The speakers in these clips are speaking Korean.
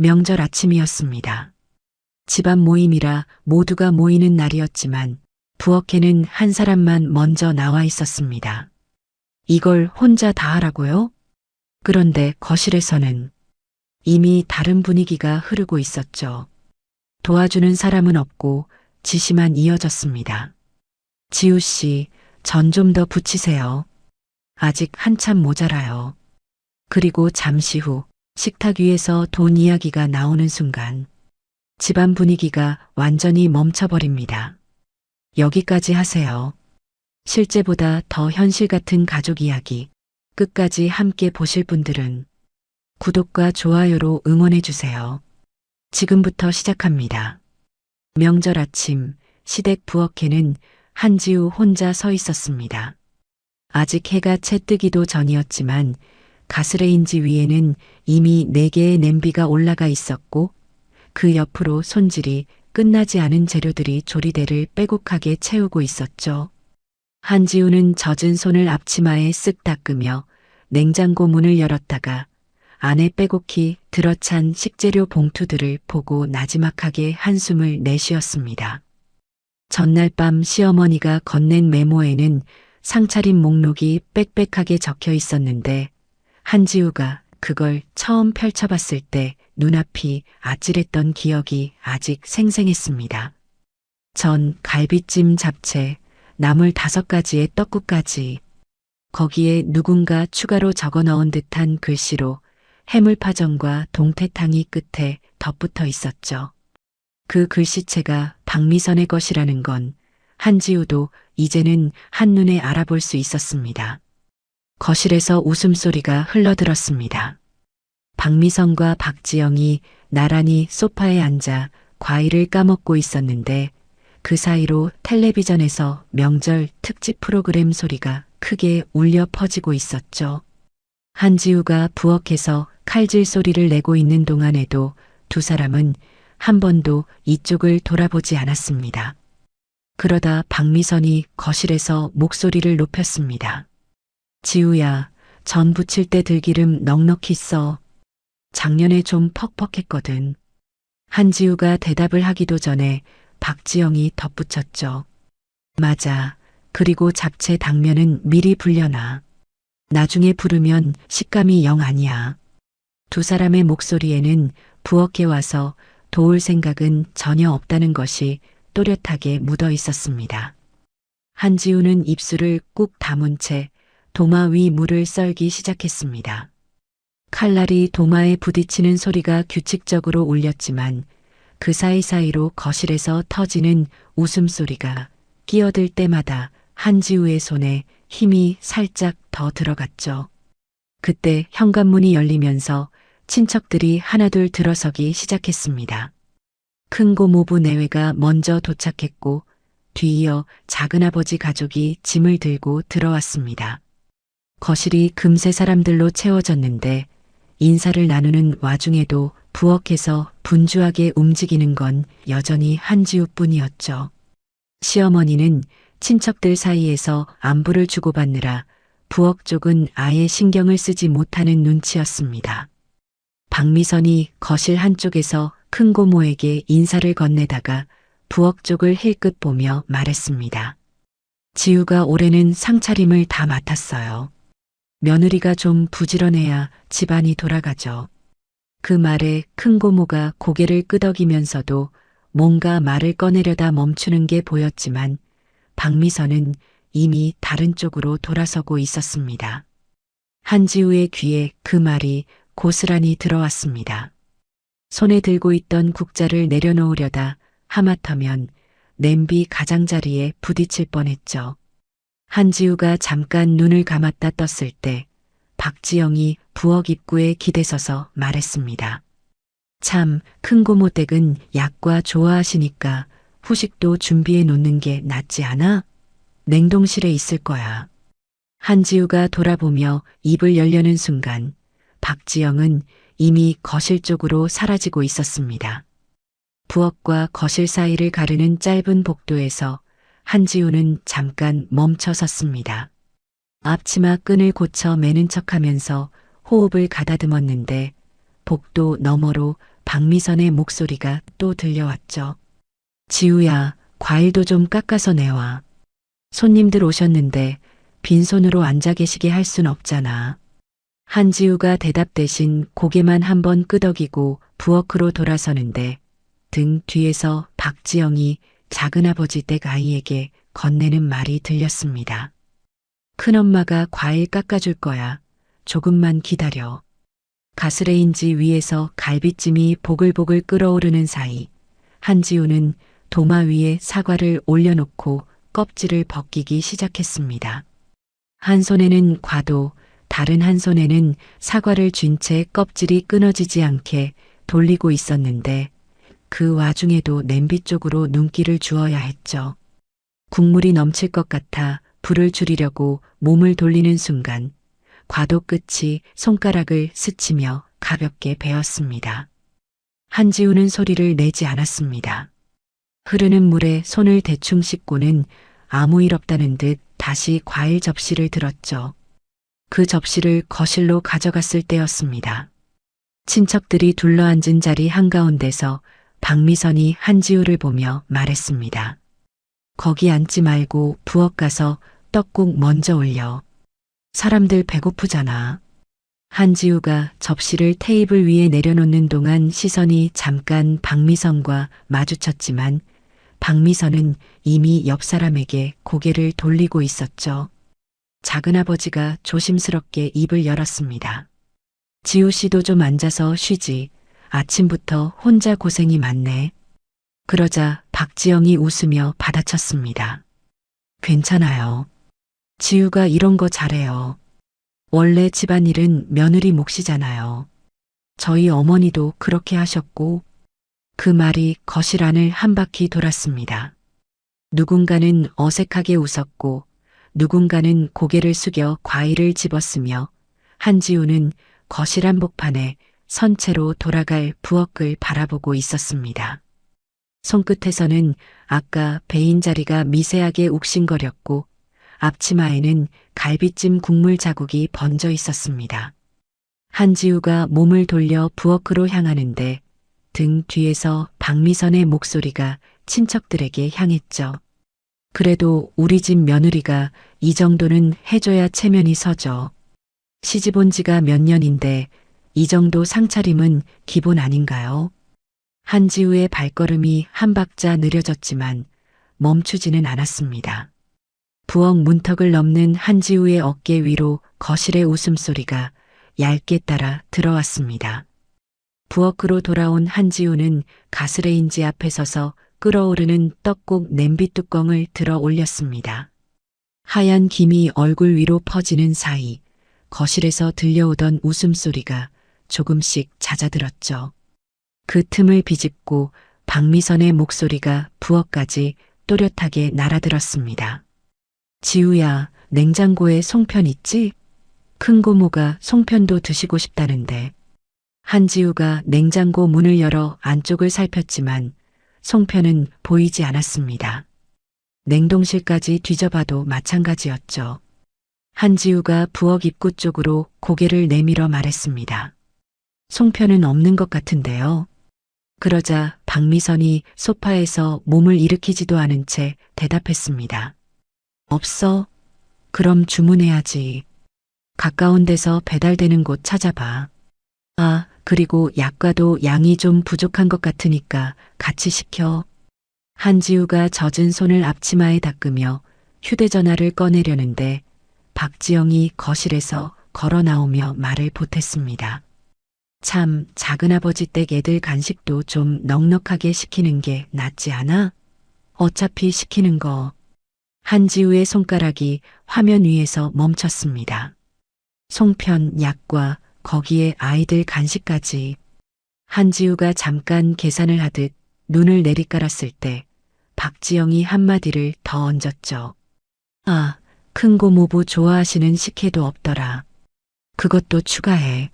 명절 아침이었습니다. 집안 모임이라 모두가 모이는 날이었지만 부엌에는 한 사람만 먼저 나와 있었습니다. 이걸 혼자 다 하라고요? 그런데 거실에서는 이미 다른 분위기가 흐르고 있었죠. 도와주는 사람은 없고 지시만 이어졌습니다. 지우 씨, 전 좀 더 붙이세요. 아직 한참 모자라요. 그리고 잠시 후 식탁 위에서 돈 이야기가 나오는 순간 집안 분위기가 완전히 멈춰버립니다. 여기까지 하세요. 실제보다 더 현실 같은 가족 이야기 끝까지 함께 보실 분들은 구독과 좋아요로 응원해 주세요. 지금부터 시작합니다. 명절 아침 시댁 부엌에는 한지우 혼자 서 있었습니다. 아직 해가 채 뜨기도 전이었지만 가스레인지 위에는 이미 4개의 냄비가 올라가 있었고 그 옆으로 손질이 끝나지 않은 재료들이 조리대를 빼곡하게 채우고 있었죠. 한지우는 젖은 손을 앞치마에 쓱 닦으며 냉장고 문을 열었다가 안에 빼곡히 들어찬 식재료 봉투들을 보고 나지막하게 한숨을 내쉬었습니다. 전날 밤 시어머니가 건넨 메모에는 상차림 목록이 빽빽하게 적혀 있었는데 한지우가 그걸 처음 펼쳐봤을 때 눈앞이 아찔했던 기억이 아직 생생했습니다. 전, 갈비찜, 잡채, 나물 5가지의 떡국까지 거기에 누군가 추가로 적어 넣은 듯한 글씨로 해물파전과 동태탕이 끝에 덧붙어 있었죠. 그 글씨체가 박미선의 것이라는 건 한지우도 이제는 한눈에 알아볼 수 있었습니다. 거실에서 웃음소리가 흘러들었습니다. 박미선과 박지영이 나란히 소파에 앉아 과일을 까먹고 있었는데 그 사이로 텔레비전에서 명절 특집 프로그램 소리가 크게 울려 퍼지고 있었죠. 한지우가 부엌에서 칼질 소리를 내고 있는 동안에도 두 사람은 한 번도 이쪽을 돌아보지 않았습니다. 그러다 박미선이 거실에서 목소리를 높였습니다. 지우야, 전 부칠 때 들기름 넉넉히 써. 작년에 좀 퍽퍽했거든. 한지우가 대답을 하기도 전에 박지영이 덧붙였죠. 맞아. 그리고 잡채 당면은 미리 불려놔. 나중에 부르면 식감이 영 아니야. 두 사람의 목소리에는 부엌에 와서 도울 생각은 전혀 없다는 것이 또렷하게 묻어 있었습니다. 한지우는 입술을 꾹 다문 채 도마 위 물을 썰기 시작했습니다. 칼날이 도마에 부딪히는 소리가 규칙적으로 울렸지만 그 사이사이로 거실에서 터지는 웃음소리가 끼어들 때마다 한지우의 손에 힘이 살짝 더 들어갔죠. 그때 현관문이 열리면서 친척들이 하나둘 들어서기 시작했습니다. 큰 고모부 내외가 먼저 도착했고 뒤이어 작은아버지 가족이 짐을 들고 들어왔습니다. 거실이 금세 사람들로 채워졌는데 인사를 나누는 와중에도 부엌에서 분주하게 움직이는 건 여전히 한지우뿐이었죠. 시어머니는 친척들 사이에서 안부를 주고받느라 부엌 쪽은 아예 신경을 쓰지 못하는 눈치였습니다. 박미선이 거실 한쪽에서 큰 고모에게 인사를 건네다가 부엌 쪽을 힐끗 보며 말했습니다. 지우가 올해는 상차림을 다 맡았어요. 며느리가 좀 부지런해야 집안이 돌아가죠. 그 말에 큰 고모가 고개를 끄덕이면서도 뭔가 말을 꺼내려다 멈추는 게 보였지만 박미선은 이미 다른 쪽으로 돌아서고 있었습니다. 한지우의 귀에 그 말이 고스란히 들어왔습니다. 손에 들고 있던 국자를 내려놓으려다 하마터면 냄비 가장자리에 부딪힐 뻔했죠. 한지우가 잠깐 눈을 감았다 떴을 때 박지영이 부엌 입구에 기대서서 말했습니다. 참, 큰 고모 댁은 약과 좋아하시니까 후식도 준비해 놓는 게 낫지 않아? 냉동실에 있을 거야. 한지우가 돌아보며 입을 열려는 순간 박지영은 이미 거실 쪽으로 사라지고 있었습니다. 부엌과 거실 사이를 가르는 짧은 복도에서 한지우는 잠깐 멈춰 섰습니다. 앞치마 끈을 고쳐 매는 척하면서 호흡을 가다듬었는데 복도 너머로 박미선의 목소리가 또 들려왔죠. 지우야, 과일도 좀 깎아서 내와. 손님들 오셨는데 빈손으로 앉아 계시게 할 순 없잖아. 한지우가 대답 대신 고개만 한번 끄덕이고 부엌으로 돌아서는데 등 뒤에서 박지영이 작은아버지 댁 아이에게 건네는 말이 들렸습니다. 큰엄마가 과일 깎아줄 거야. 조금만 기다려. 가스레인지 위에서 갈비찜이 보글보글 끓어오르는 사이 한지우는 도마 위에 사과를 올려놓고 껍질을 벗기기 시작했습니다. 한 손에는 과도, 다른 한 손에는 사과를 쥔 채 껍질이 끊어지지 않게 돌리고 있었는데 그 와중에도 냄비 쪽으로 눈길을 주어야 했죠. 국물이 넘칠 것 같아 불을 줄이려고 몸을 돌리는 순간 과도 끝이 손가락을 스치며 가볍게 베었습니다. 한지우는 소리를 내지 않았습니다. 흐르는 물에 손을 대충 씻고는 아무 일 없다는 듯 다시 과일 접시를 들었죠. 그 접시를 거실로 가져갔을 때였습니다. 친척들이 둘러앉은 자리 한가운데서 박미선이 한지우를 보며 말했습니다. 거기 앉지 말고 부엌 가서 떡국 먼저 올려. 사람들 배고프잖아. 한지우가 접시를 테이블 위에 내려놓는 동안 시선이 잠깐 박미선과 마주쳤지만 박미선은 이미 옆 사람에게 고개를 돌리고 있었죠. 작은아버지가 조심스럽게 입을 열었습니다. 지우 씨도 좀 앉아서 쉬지. 아침부터 혼자 고생이 많네. 그러자 박지영이 웃으며 받아쳤습니다. 괜찮아요. 지우가 이런 거 잘해요. 원래 집안일은 며느리 몫이잖아요. 저희 어머니도 그렇게 하셨고. 그 말이 거실 안을 한 바퀴 돌았습니다. 누군가는 어색하게 웃었고 누군가는 고개를 숙여 과일을 집었으며 한지우는 거실 한복판에 선체로 돌아갈 부엌을 바라보고 있었습니다. 손끝에서는 아까 베인 자리가 미세하게 욱신거렸고 앞치마에는 갈비찜 국물 자국이 번져 있었습니다. 한지우가 몸을 돌려 부엌으로 향하는데 등 뒤에서 박미선의 목소리가 친척들에게 향했죠. 그래도 우리 집 며느리가 이 정도는 해줘야 체면이 서죠. 시집 온 지가 몇 년인데 이 정도 상차림은 기본 아닌가요? 한지우의 발걸음이 한 박자 느려졌지만 멈추지는 않았습니다. 부엌 문턱을 넘는 한지우의 어깨 위로 거실의 웃음소리가 얇게 따라 들어왔습니다. 부엌으로 돌아온 한지우는 가스레인지 앞에 서서 끓어오르는 떡국 냄비 뚜껑을 들어 올렸습니다. 하얀 김이 얼굴 위로 퍼지는 사이 거실에서 들려오던 웃음소리가 조금씩 잦아들었죠. 그 틈을 비집고 박미선의 목소리가 부엌까지 또렷하게 날아들었습니다. 지우야, 냉장고에 송편 있지? 큰 고모가 송편도 드시고 싶다는데. 한지우가 냉장고 문을 열어 안쪽을 살폈지만 송편은 보이지 않았습니다. 냉동실까지 뒤져봐도 마찬가지였죠. 한지우가 부엌 입구 쪽으로 고개를 내밀어 말했습니다. 송편은 없는 것 같은데요. 그러자 박미선이 소파에서 몸을 일으키지도 않은 채 대답했습니다. 없어? 그럼 주문해야지. 가까운 데서 배달되는 곳 찾아봐. 아, 그리고 약과도 양이 좀 부족한 것 같으니까 같이 시켜. 한지우가 젖은 손을 앞치마에 닦으며 휴대전화를 꺼내려는데 박지영이 거실에서 걸어 나오며 말을 보탰습니다. 참, 작은아버지 댁 애들 간식도 좀 넉넉하게 시키는 게 낫지 않아? 어차피 시키는 거. 한지우의 손가락이 화면 위에서 멈췄습니다. 송편, 약과 거기에 아이들 간식까지. 한지우가 잠깐 계산을 하듯 눈을 내리깔았을 때 박지영이 한마디를 더 얹었죠. 아, 큰 고모부 좋아하시는 식혜도 없더라. 그것도 추가해.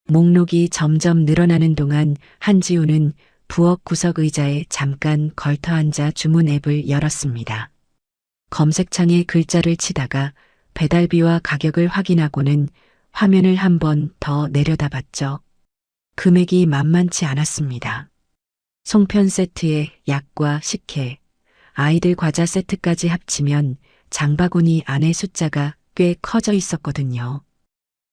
목록이 점점 늘어나는 동안 한지우는 부엌 구석 의자에 잠깐 걸터앉아 주문 앱을 열었습니다. 검색창에 글자를 치다가 배달비와 가격을 확인하고는 화면을 한 번 더 내려다봤죠. 금액이 만만치 않았습니다. 송편 세트에 약과 식혜, 아이들 과자 세트까지 합치면 장바구니 안에 숫자가 꽤 커져 있었거든요.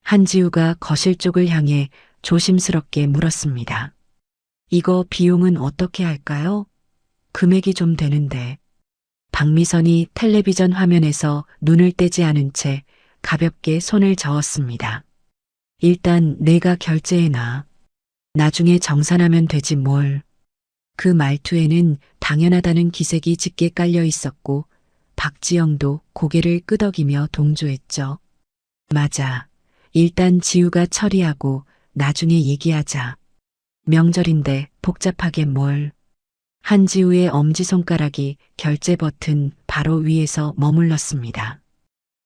한지우가 거실 쪽을 향해 조심스럽게 물었습니다. 이거 비용은 어떻게 할까요? 금액이 좀 되는데. 박미선이 텔레비전 화면에서 눈을 떼지 않은 채 가볍게 손을 저었습니다. 일단 내가 결제해놔. 나중에 정산하면 되지 뭘. 그 말투에는 당연하다는 기색이 짙게 깔려 있었고 박지영도 고개를 끄덕이며 동조했죠. 맞아. 일단 지우가 처리하고 나중에 얘기하자. 명절인데 복잡하게 뭘. 한지우의 엄지손가락이 결제 버튼 바로 위에서 머물렀습니다.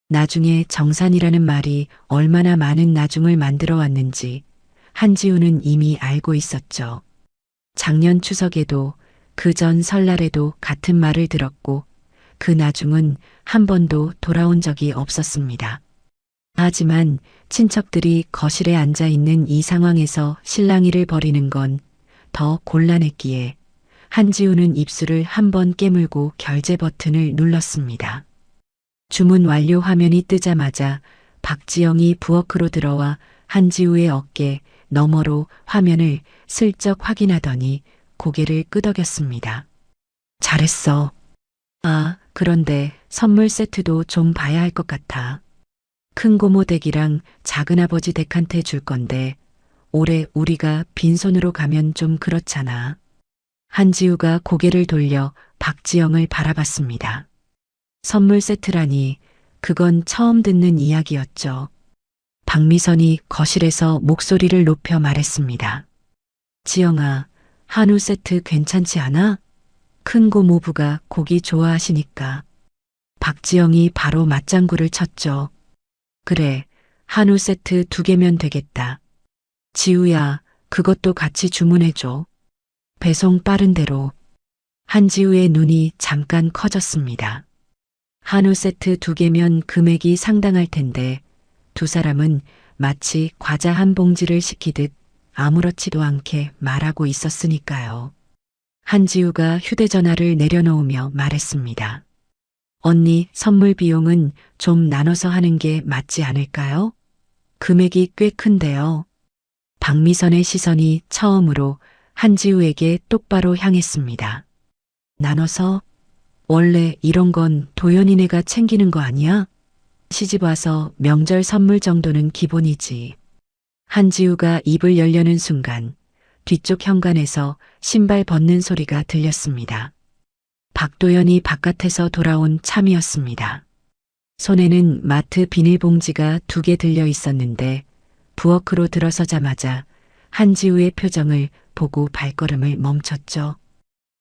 나중에 정산이라는 말이 얼마나 많은 나중을 만들어 왔는지 한지우는 이미 알고 있었죠. 작년 추석에도 그 전 설날에도 같은 말을 들었고 그 나중은 한 번도 돌아온 적이 없었습니다. 하지만 친척들이 거실에 앉아 있는 이 상황에서 실랑이를 벌이는 건 더 곤란했기에 한지우는 입술을 한 번 깨물고 결제 버튼을 눌렀습니다. 주문 완료 화면이 뜨자마자 박지영이 부엌으로 들어와 한지우의 어깨 너머로 화면을 슬쩍 확인하더니 고개를 끄덕였습니다. 잘했어. 아, 그런데 선물 세트도 좀 봐야 할 것 같아. 큰 고모 댁이랑 작은아버지 댁한테 줄 건데 올해 우리가 빈손으로 가면 좀 그렇잖아. 한지우가 고개를 돌려 박지영을 바라봤습니다. 선물 세트라니 그건 처음 듣는 이야기였죠. 박미선이 거실에서 목소리를 높여 말했습니다. 지영아, 한우 세트 괜찮지 않아? 큰 고모부가 고기 좋아하시니까. 박지영이 바로 맞장구를 쳤죠. 그래, 한우 세트 2개면 되겠다. 지우야, 그것도 같이 주문해줘. 배송 빠른 대로. 한지우의 눈이 잠깐 커졌습니다. 한우 세트 2개면 금액이 상당할 텐데 두 사람은 마치 과자 한 봉지를 시키듯 아무렇지도 않게 말하고 있었으니까요. 한지우가 휴대전화를 내려놓으며 말했습니다. 언니, 선물 비용은 좀 나눠서 하는 게 맞지 않을까요? 금액이 꽤 큰데요. 박미선의 시선이 처음으로 한지우에게 똑바로 향했습니다. 나눠서? 원래 이런 건 도연이네가 챙기는 거 아니야? 시집 와서 명절 선물 정도는 기본이지. 한지우가 입을 열려는 순간 뒤쪽 현관에서 신발 벗는 소리가 들렸습니다. 박도연이 바깥에서 돌아온 참이었습니다. 손에는 마트 비닐봉지가 2개 들려 있었는데 부엌으로 들어서자마자 한지우의 표정을 보고 발걸음을 멈췄죠.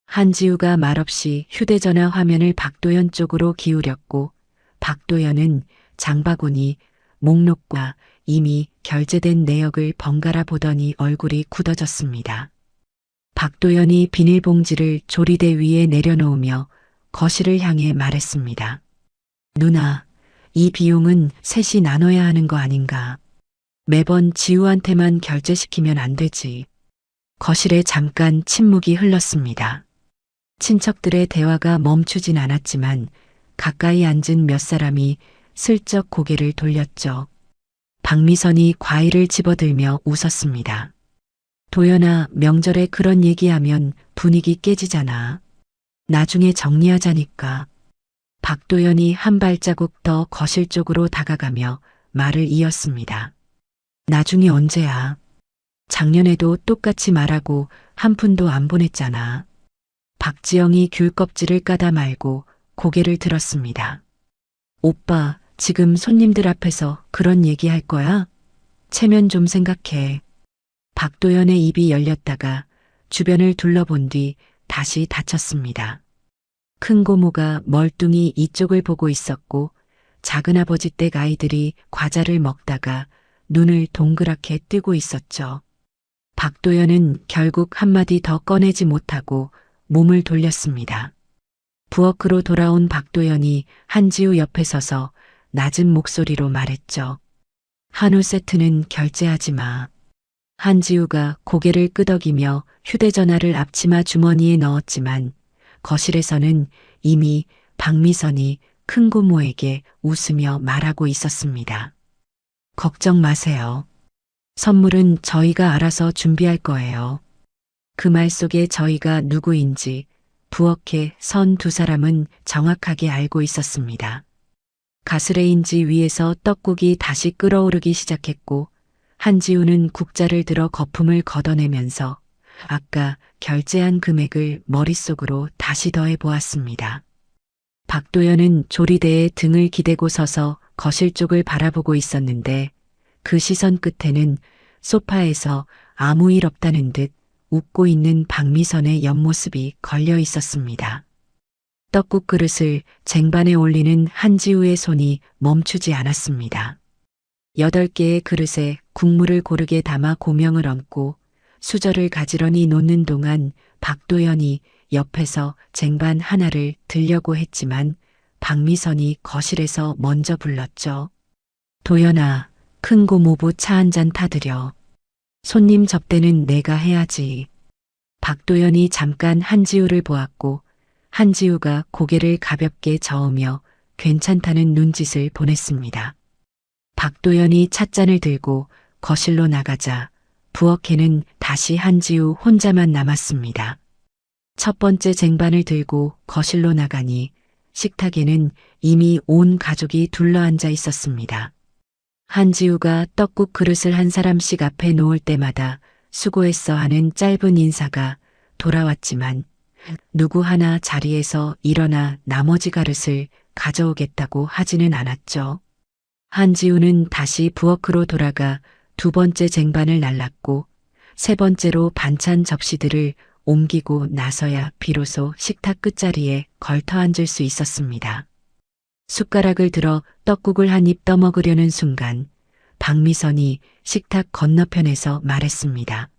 한지우가 말없이 휴대전화 화면을 박도연 쪽으로 기울였고 박도연은 장바구니, 목록과 이미 결제된 내역을 번갈아 보더니 얼굴이 굳어졌습니다. 박도연이 비닐봉지를 조리대 위에 내려놓으며 거실을 향해 말했습니다. 누나, 이 비용은 셋이 나눠야 하는 거 아닌가? 매번 지우한테만 결제시키면 안 되지. 거실에 잠깐 침묵이 흘렀습니다. 친척들의 대화가 멈추진 않았지만 가까이 앉은 몇 사람이 슬쩍 고개를 돌렸죠. 박미선이 과일을 집어들며 웃었습니다. 도연아, 명절에 그런 얘기하면 분위기 깨지잖아. 나중에 정리하자니까. 박도연이 한 발자국 더 거실 쪽으로 다가가며 말을 이었습니다. 나중에 언제야? 작년에도 똑같이 말하고 한 푼도 안 보냈잖아. 박지영이 귤 껍질을 까다 말고 고개를 들었습니다. 오빠, 지금 손님들 앞에서 그런 얘기 할 거야? 체면 좀 생각해. 박도연의 입이 열렸다가 주변을 둘러본 뒤 다시 닫혔습니다. 큰 고모가 멀뚱히 이쪽을 보고 있었고 작은아버지 댁 아이들이 과자를 먹다가 눈을 동그랗게 뜨고 있었죠. 박도연은 결국 한마디 더 꺼내지 못하고 몸을 돌렸습니다. 부엌으로 돌아온 박도연이 한지우 옆에 서서 낮은 목소리로 말했죠. 한우 세트는 결제하지 마. 한지우가 고개를 끄덕이며 휴대전화를 앞치마 주머니에 넣었지만 거실에서는 이미 박미선이 큰 고모에게 웃으며 말하고 있었습니다. 걱정 마세요. 선물은 저희가 알아서 준비할 거예요. 그 말 속에 저희가 누구인지 부엌에 선 두 사람은 정확하게 알고 있었습니다. 가스레인지 위에서 떡국이 다시 끓어오르기 시작했고 한지우는 국자를 들어 거품을 걷어내면서 아까 결제한 금액을 머릿속으로 다시 더해 보았습니다. 박도연은 조리대에 등을 기대고 서서 거실 쪽을 바라보고 있었는데 그 시선 끝에는 소파에서 아무 일 없다는 듯 웃고 있는 박미선의 옆모습이 걸려 있었습니다. 떡국 그릇을 쟁반에 올리는 한지우의 손이 멈추지 않았습니다. 8개의 그릇에 국물을 고르게 담아 고명을 얹고 수저를 가지런히 놓는 동안 박도연이 옆에서 쟁반 하나를 들려고 했지만 박미선이 거실에서 먼저 불렀죠. 도연아, 큰 고모부 차 한 잔 타드려. 손님 접대는 내가 해야지. 박도연이 잠깐 한지우를 보았고 한지우가 고개를 가볍게 저으며 괜찮다는 눈짓을 보냈습니다. 박도연이 찻잔을 들고 거실로 나가자 부엌에는 다시 한지우 혼자만 남았습니다. 첫 번째 쟁반을 들고 거실로 나가니 식탁에는 이미 온 가족이 둘러앉아 있었습니다. 한지우가 떡국 그릇을 한 사람씩 앞에 놓을 때마다 수고했어 하는 짧은 인사가 돌아왔지만 누구 하나 자리에서 일어나 나머지 그릇을 가져오겠다고 하지는 않았죠. 한지우는 다시 부엌으로 돌아가 두 번째 쟁반을 날랐고 세 번째로 반찬 접시들을 옮기고 나서야 비로소 식탁 끝자리에 걸터 앉을 수 있었습니다. 숟가락을 들어 떡국을 한 입 떠먹으려는 순간 박미선이 식탁 건너편에서 말했습니다.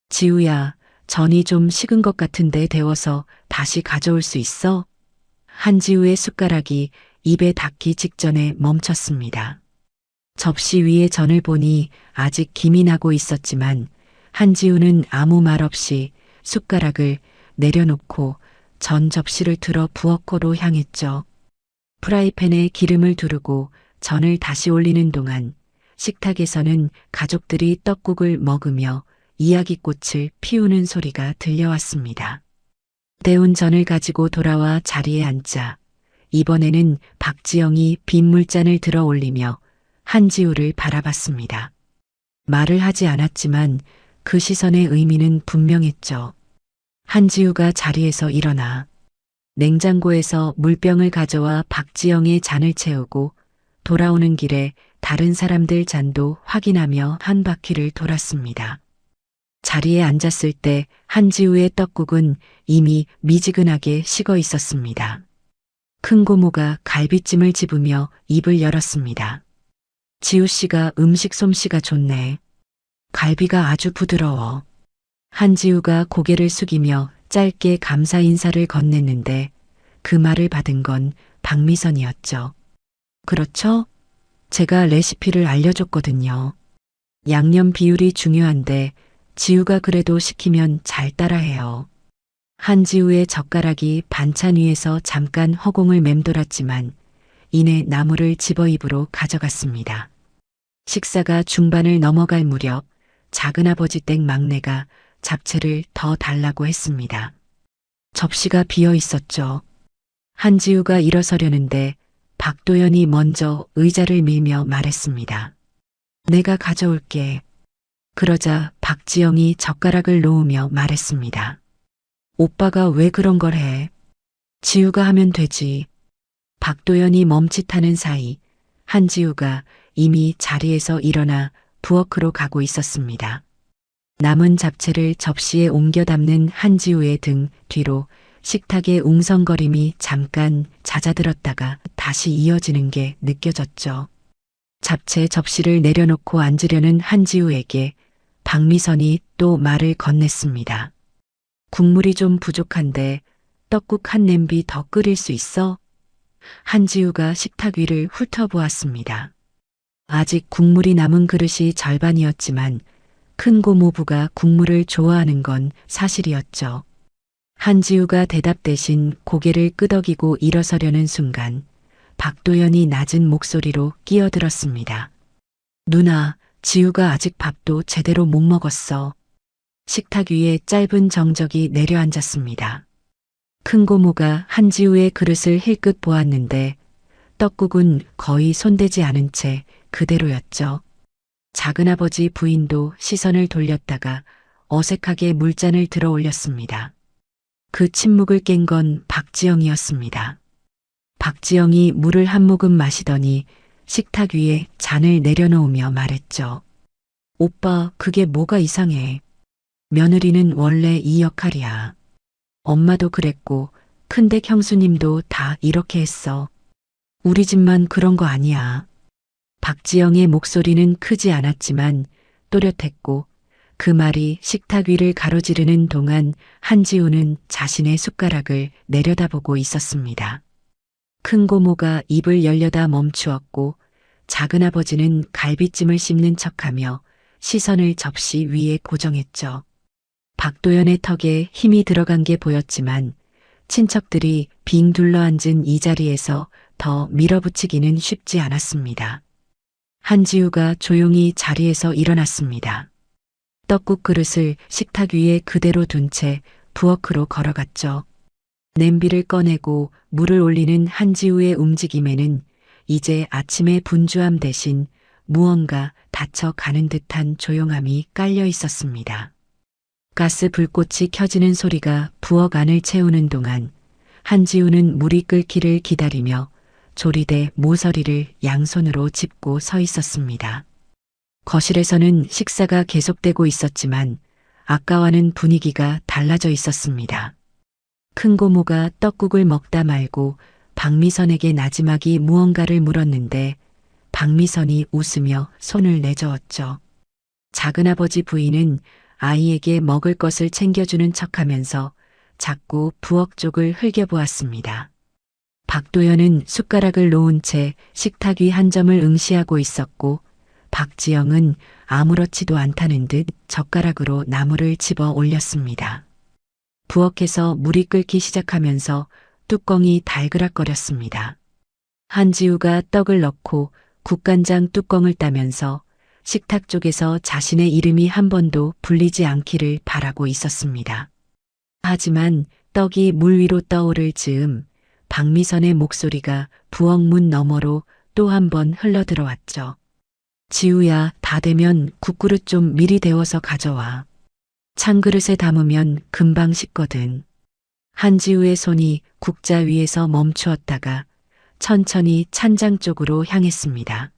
지우야, 전이 좀 식은 것 같은데 데워서 다시 가져올 수 있어? 한지우의 숟가락이 입에 닿기 직전에 멈췄습니다. 접시 위에 전을 보니 아직 김이 나고 있었지만 한지우는 아무 말 없이 숟가락을 내려놓고 전 접시를 들어 부엌으로 향했죠. 프라이팬에 기름을 두르고 전을 다시 올리는 동안 식탁에서는 가족들이 떡국을 먹으며 이야기꽃을 피우는 소리가 들려왔습니다. 데운 전을 가지고 돌아와 자리에 앉자 이번에는 박지영이 빈 물잔을 들어 올리며 한지우를 바라봤습니다. 말을 하지 않았지만 그 시선의 의미는 분명했죠. 한지우가 자리에서 일어나 냉장고에서 물병을 가져와 박지영의 잔을 채우고 돌아오는 길에 다른 사람들 잔도 확인하며 한 바퀴를 돌았습니다. 자리에 앉았을 때 한지우의 떡국은 이미 미지근하게 식어 있었습니다. 큰 고모가 갈비찜을 집으며 입을 열었습니다. 지우 씨가 음식 솜씨가 좋네. 갈비가 아주 부드러워. 한지우가 고개를 숙이며 짧게 감사 인사를 건넸는데 그 말을 받은 건 박미선이었죠. 그렇죠? 제가 레시피를 알려줬거든요. 양념 비율이 중요한데 지우가 그래도 시키면 잘 따라해요. 한지우의 젓가락이 반찬 위에서 잠깐 허공을 맴돌았지만 이내 나물을 집어 입으로 가져갔습니다. 식사가 중반을 넘어갈 무렵 작은아버지 댁 막내가 잡채를 더 달라고 했습니다. 접시가 비어 있었죠. 한지우가 일어서려는데 박도연이 먼저 의자를 밀며 말했습니다. 내가 가져올게. 그러자 박지영이 젓가락을 놓으며 말했습니다. 오빠가 왜 그런 걸 해? 지우가 하면 되지. 박도연이 멈칫하는 사이 한지우가 이미 자리에서 일어나 부엌으로 가고 있었습니다. 남은 잡채를 접시에 옮겨 담는 한지우의 등 뒤로 식탁의 웅성거림이 잠깐 잦아들었다가 다시 이어지는 게 느껴졌죠. 잡채 접시를 내려놓고 앉으려는 한지우에게 박미선이 또 말을 건넸습니다. 국물이 좀 부족한데 떡국 한 냄비 더 끓일 수 있어? 한지우가 식탁 위를 훑어보았습니다. 아직 국물이 남은 그릇이 절반이었지만 큰 고모부가 국물을 좋아하는 건 사실이었죠. 한지우가 대답 대신 고개를 끄덕이고 일어서려는 순간 박도연이 낮은 목소리로 끼어들었습니다. 누나, 지우가 아직 밥도 제대로 못 먹었어. 식탁 위에 짧은 정적이 내려앉았습니다. 큰 고모가 한지우의 그릇을 힐끗 보았는데 떡국은 거의 손대지 않은 채 그대로였죠. 작은아버지 부인도 시선을 돌렸다가 어색하게 물잔을 들어 올렸습니다. 그 침묵을 깬 건 박지영이었습니다. 박지영이 물을 한 모금 마시더니 식탁 위에 잔을 내려놓으며 말했죠. 오빠, 그게 뭐가 이상해. 며느리는 원래 이 역할이야. 엄마도 그랬고 큰댁 형수님도 다 이렇게 했어. 우리 집만 그런 거 아니야. 박지영의 목소리는 크지 않았지만 또렷했고 그 말이 식탁 위를 가로지르는 동안 한지우는 자신의 숟가락을 내려다보고 있었습니다. 큰 고모가 입을 열려다 멈추었고 작은아버지는 갈비찜을 씹는 척하며 시선을 접시 위에 고정했죠. 박도연의 턱에 힘이 들어간 게 보였지만 친척들이 빙 둘러앉은 이 자리에서 더 밀어붙이기는 쉽지 않았습니다. 한지우가 조용히 자리에서 일어났습니다. 떡국 그릇을 식탁 위에 그대로 둔 채 부엌으로 걸어갔죠. 냄비를 꺼내고 물을 올리는 한지우의 움직임에는 이제 아침의 분주함 대신 무언가 닫혀가는 듯한 조용함이 깔려 있었습니다. 가스 불꽃이 켜지는 소리가 부엌 안을 채우는 동안 한지우는 물이 끓기를 기다리며 조리대 모서리를 양손으로 짚고 서 있었습니다. 거실에서는 식사가 계속되고 있었지만 아까와는 분위기가 달라져 있었습니다. 큰 고모가 떡국을 먹다 말고 박미선에게 나지막이 무언가를 물었는데 박미선이 웃으며 손을 내저었죠. 작은아버지 부인은 아이에게 먹을 것을 챙겨주는 척하면서 자꾸 부엌 쪽을 흘겨보았습니다. 박도연은 숟가락을 놓은 채 식탁 위 한 점을 응시하고 있었고 박지영은 아무렇지도 않다는 듯 젓가락으로 나물을 집어 올렸습니다. 부엌에서 물이 끓기 시작하면서 뚜껑이 달그락거렸습니다. 한지우가 떡을 넣고 국간장 뚜껑을 따면서 식탁 쪽에서 자신의 이름이 한 번도 불리지 않기를 바라고 있었습니다. 하지만 떡이 물 위로 떠오를 즈음 박미선의 목소리가 부엌 문 너머로 또 한 번 흘러들어왔죠. 지우야, 다 되면 국그릇 좀 미리 데워서 가져와. 찬그릇에 담으면 금방 식거든. 한지우의 손이 국자 위에서 멈추었다가 천천히 찬장 쪽으로 향했습니다.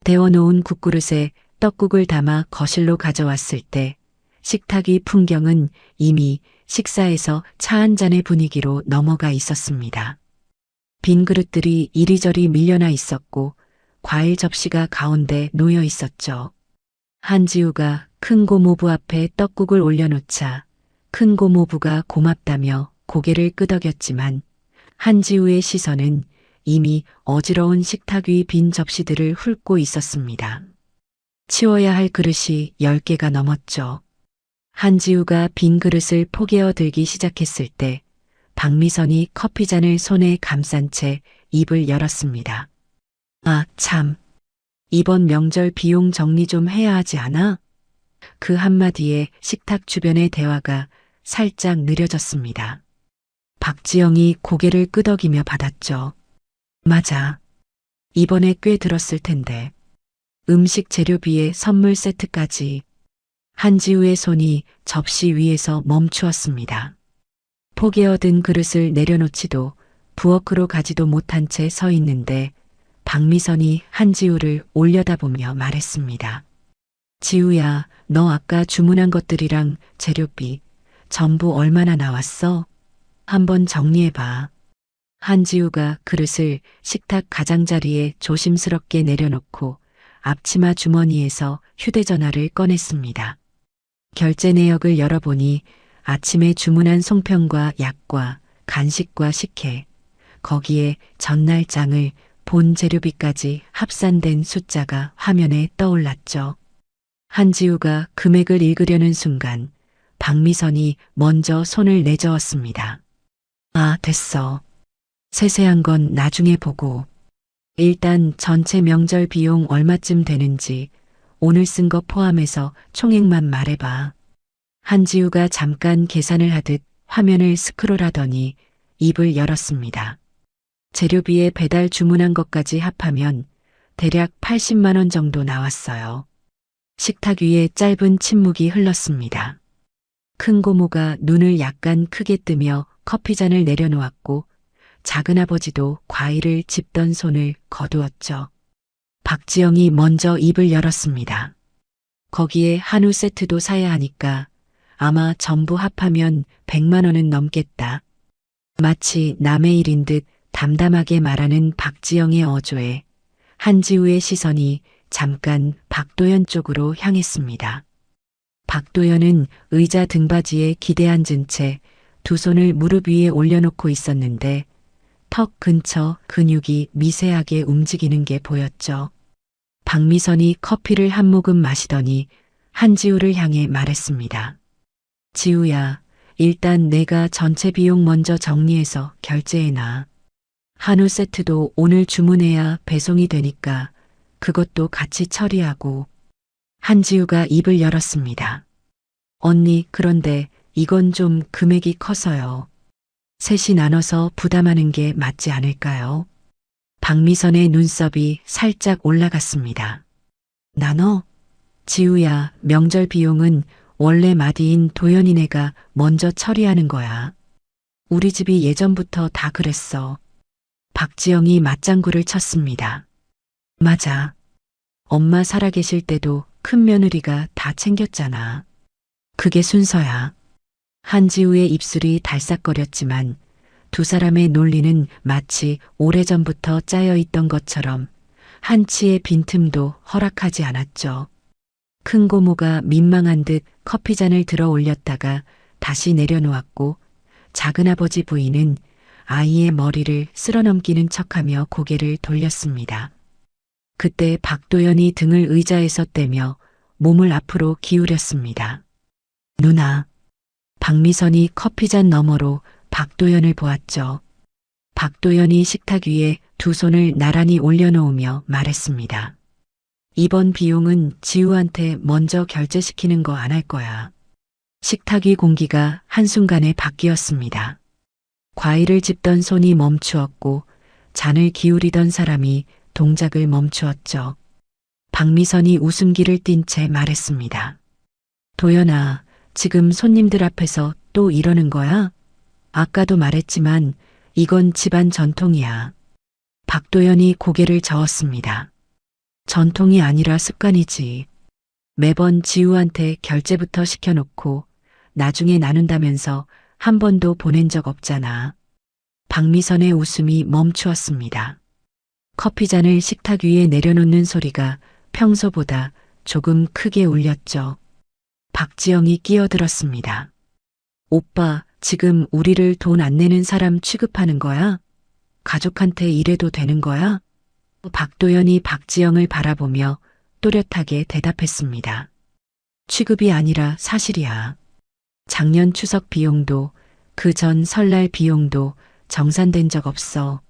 데워놓은 국그릇에 떡국을 담아 거실로 가져왔을 때 식탁 위 풍경은 이미 식사에서 차 한 잔의 분위기로 넘어가 있었습니다. 빈 그릇들이 이리저리 밀려나 있었고 과일 접시가 가운데 놓여 있었죠. 한지우가 큰 고모부 앞에 떡국을 올려놓자 큰 고모부가 고맙다며 고개를 끄덕였지만 한지우의 시선은 이미 어지러운 식탁 위 빈 접시들을 훑고 있었습니다. 치워야 할 그릇이 10개가 넘었죠. 한지우가 빈 그릇을 포개어 들기 시작했을 때 박미선이 커피잔을 손에 감싼 채 입을 열었습니다. 아, 참. 이번 명절 비용 정리 좀 해야 하지 않아? 그 한마디에 식탁 주변의 대화가 살짝 느려졌습니다. 박지영이 고개를 끄덕이며 받았죠. 맞아. 이번에 꽤 들었을 텐데. 음식 재료비에 선물 세트까지. 한지우의 손이 접시 위에서 멈추었습니다. 포개어 든 그릇을 내려놓지도 부엌으로 가지도 못한 채 서 있는데 박미선이 한지우를 올려다보며 말했습니다. 지우야, 너 아까 주문한 것들이랑 재료비 전부 얼마나 나왔어? 한번 정리해봐. 한지우가 그릇을 식탁 가장자리에 조심스럽게 내려놓고 앞치마 주머니에서 휴대전화를 꺼냈습니다. 결제 내역을 열어보니 아침에 주문한 송편과 약과 간식과 식혜, 거기에 전날장을 본 재료비까지 합산된 숫자가 화면에 떠올랐죠. 한지우가 금액을 읽으려는 순간 박미선이 먼저 손을 내저었습니다. 아, 됐어. 세세한 건 나중에 보고. 일단 전체 명절 비용 얼마쯤 되는지 오늘 쓴 거 포함해서 총액만 말해봐. 한지우가 잠깐 계산을 하듯 화면을 스크롤하더니 입을 열었습니다. 재료비에 배달 주문한 것까지 합하면 대략 80만 원 정도 나왔어요. 식탁 위에 짧은 침묵이 흘렀습니다. 큰 고모가 눈을 약간 크게 뜨며 커피잔을 내려놓았고 작은아버지도 과일을 집던 손을 거두었죠. 박지영이 먼저 입을 열었습니다. 거기에 한우 세트도 사야 하니까 아마 전부 합하면 100만 원은 넘겠다. 마치 남의 일인 듯 담담하게 말하는 박지영의 어조에 한지우의 시선이 잠깐 박도연 쪽으로 향했습니다. 박도연은 의자 등받이에 기대 앉은 채 두 손을 무릎 위에 올려놓고 있었는데 턱 근처 근육이 미세하게 움직이는 게 보였죠. 박미선이 커피를 한 모금 마시더니 한지우를 향해 말했습니다. 지우야, 일단 내가 전체 비용 먼저 정리해서 결제해놔. 한우 세트도 오늘 주문해야 배송이 되니까 그것도 같이 처리하고. 한지우가 입을 열었습니다. 언니, 그런데 이건 좀 금액이 커서요. 셋이 나눠서 부담하는 게 맞지 않을까요? 박미선의 눈썹이 살짝 올라갔습니다. 나눠? 지우야, 명절 비용은 원래 마디인 도연이네가 먼저 처리하는 거야. 우리 집이 예전부터 다 그랬어. 박지영이 맞장구를 쳤습니다. 맞아. 엄마 살아계실 때도 큰 며느리가 다 챙겼잖아. 그게 순서야. 한지우의 입술이 달싹거렸지만 두 사람의 논리는 마치 오래전부터 짜여 있던 것처럼 한치의 빈틈도 허락하지 않았죠. 큰 고모가 민망한 듯 커피잔을 들어 올렸다가 다시 내려놓았고 작은아버지 부인은 아이의 머리를 쓸어넘기는 척하며 고개를 돌렸습니다. 그때 박도연이 등을 의자에서 떼며 몸을 앞으로 기울였습니다. 누나. 박미선이 커피잔 너머로 박도연을 보았죠. 박도연이 식탁 위에 두 손을 나란히 올려놓으며 말했습니다. 이번 비용은 지우한테 먼저 결제시키는 거 안 할 거야. 식탁 위 공기가 한순간에 바뀌었습니다. 과일을 집던 손이 멈추었고 잔을 기울이던 사람이 동작을 멈추었죠. 박미선이 웃음기를 띤 채 말했습니다. 도연아, 지금 손님들 앞에서 또 이러는 거야? 아까도 말했지만 이건 집안 전통이야. 박도연이 고개를 저었습니다. 전통이 아니라 습관이지. 매번 지우한테 결제부터 시켜놓고 나중에 나눈다면서 한 번도 보낸 적 없잖아. 박미선의 웃음이 멈추었습니다. 커피잔을 식탁 위에 내려놓는 소리가 평소보다 조금 크게 울렸죠. 박지영이 끼어들었습니다. 오빠, 지금 우리를 돈 안 내는 사람 취급하는 거야? 가족한테 이래도 되는 거야? 박도연이 박지영을 바라보며 또렷하게 대답했습니다. 취급이 아니라 사실이야. 작년 추석 비용도 그 전 설날 비용도 정산된 적 없어.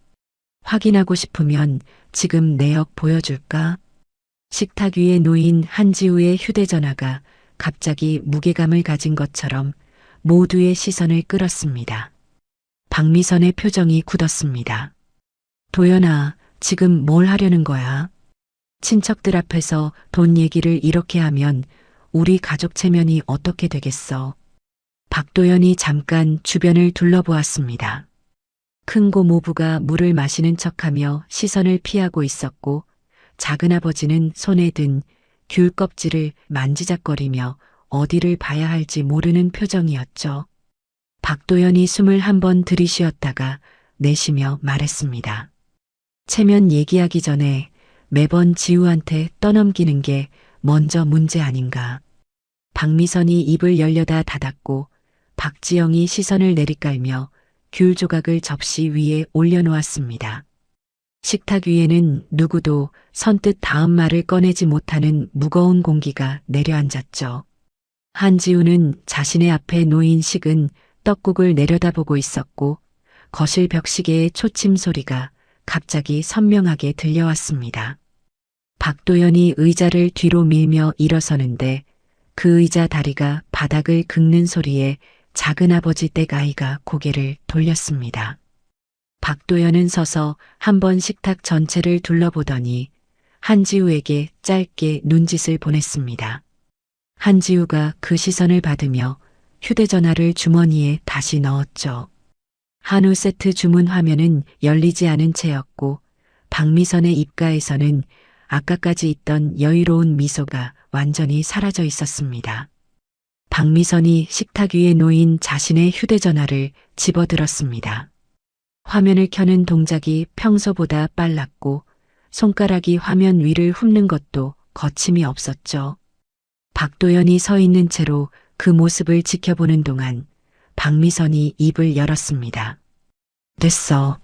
확인하고 싶으면 지금 내역 보여줄까? 식탁 위에 놓인 한지우의 휴대전화가 갑자기 무게감을 가진 것처럼 모두의 시선을 끌었습니다. 박미선의 표정이 굳었습니다. 도연아, 지금 뭘 하려는 거야? 친척들 앞에서 돈 얘기를 이렇게 하면 우리 가족 체면이 어떻게 되겠어? 박도연이 잠깐 주변을 둘러보았습니다. 큰 고모부가 물을 마시는 척하며 시선을 피하고 있었고 작은아버지는 손에 든 귤 껍질을 만지작거리며 어디를 봐야 할지 모르는 표정이었죠. 박도연이 숨을 한번 들이쉬었다가 내쉬며 말했습니다. 체면 얘기하기 전에 매번 지우한테 떠넘기는 게 먼저 문제 아닌가. 박미선이 입을 열려다 닫았고 박지영이 시선을 내리깔며 귤 조각을 접시 위에 올려놓았습니다. 식탁 위에는 누구도 선뜻 다음 말을 꺼내지 못하는 무거운 공기가 내려앉았죠. 한지우는 자신의 앞에 놓인 식은 떡국을 내려다보고 있었고 거실 벽시계의 초침 소리가 갑자기 선명하게 들려왔습니다. 박도연이 의자를 뒤로 밀며 일어서는데 그 의자 다리가 바닥을 긁는 소리에 작은아버지 댁 아이가 고개를 돌렸습니다. 박도연은 서서 한 번 식탁 전체를 둘러보더니 한지우에게 짧게 눈짓을 보냈습니다. 한지우가 그 시선을 받으며 휴대전화를 주머니에 다시 넣었죠. 한우 세트 주문 화면은 열리지 않은 채였고 박미선의 입가에서는 아까까지 있던 여유로운 미소가 완전히 사라져 있었습니다. 박미선이 식탁 위에 놓인 자신의 휴대전화를 집어들었습니다. 화면을 켜는 동작이 평소보다 빨랐고 손가락이 화면 위를 훑는 것도 거침이 없었죠. 박도연이 서 있는 채로 그 모습을 지켜보는 동안 박미선이 입을 열었습니다. 됐어.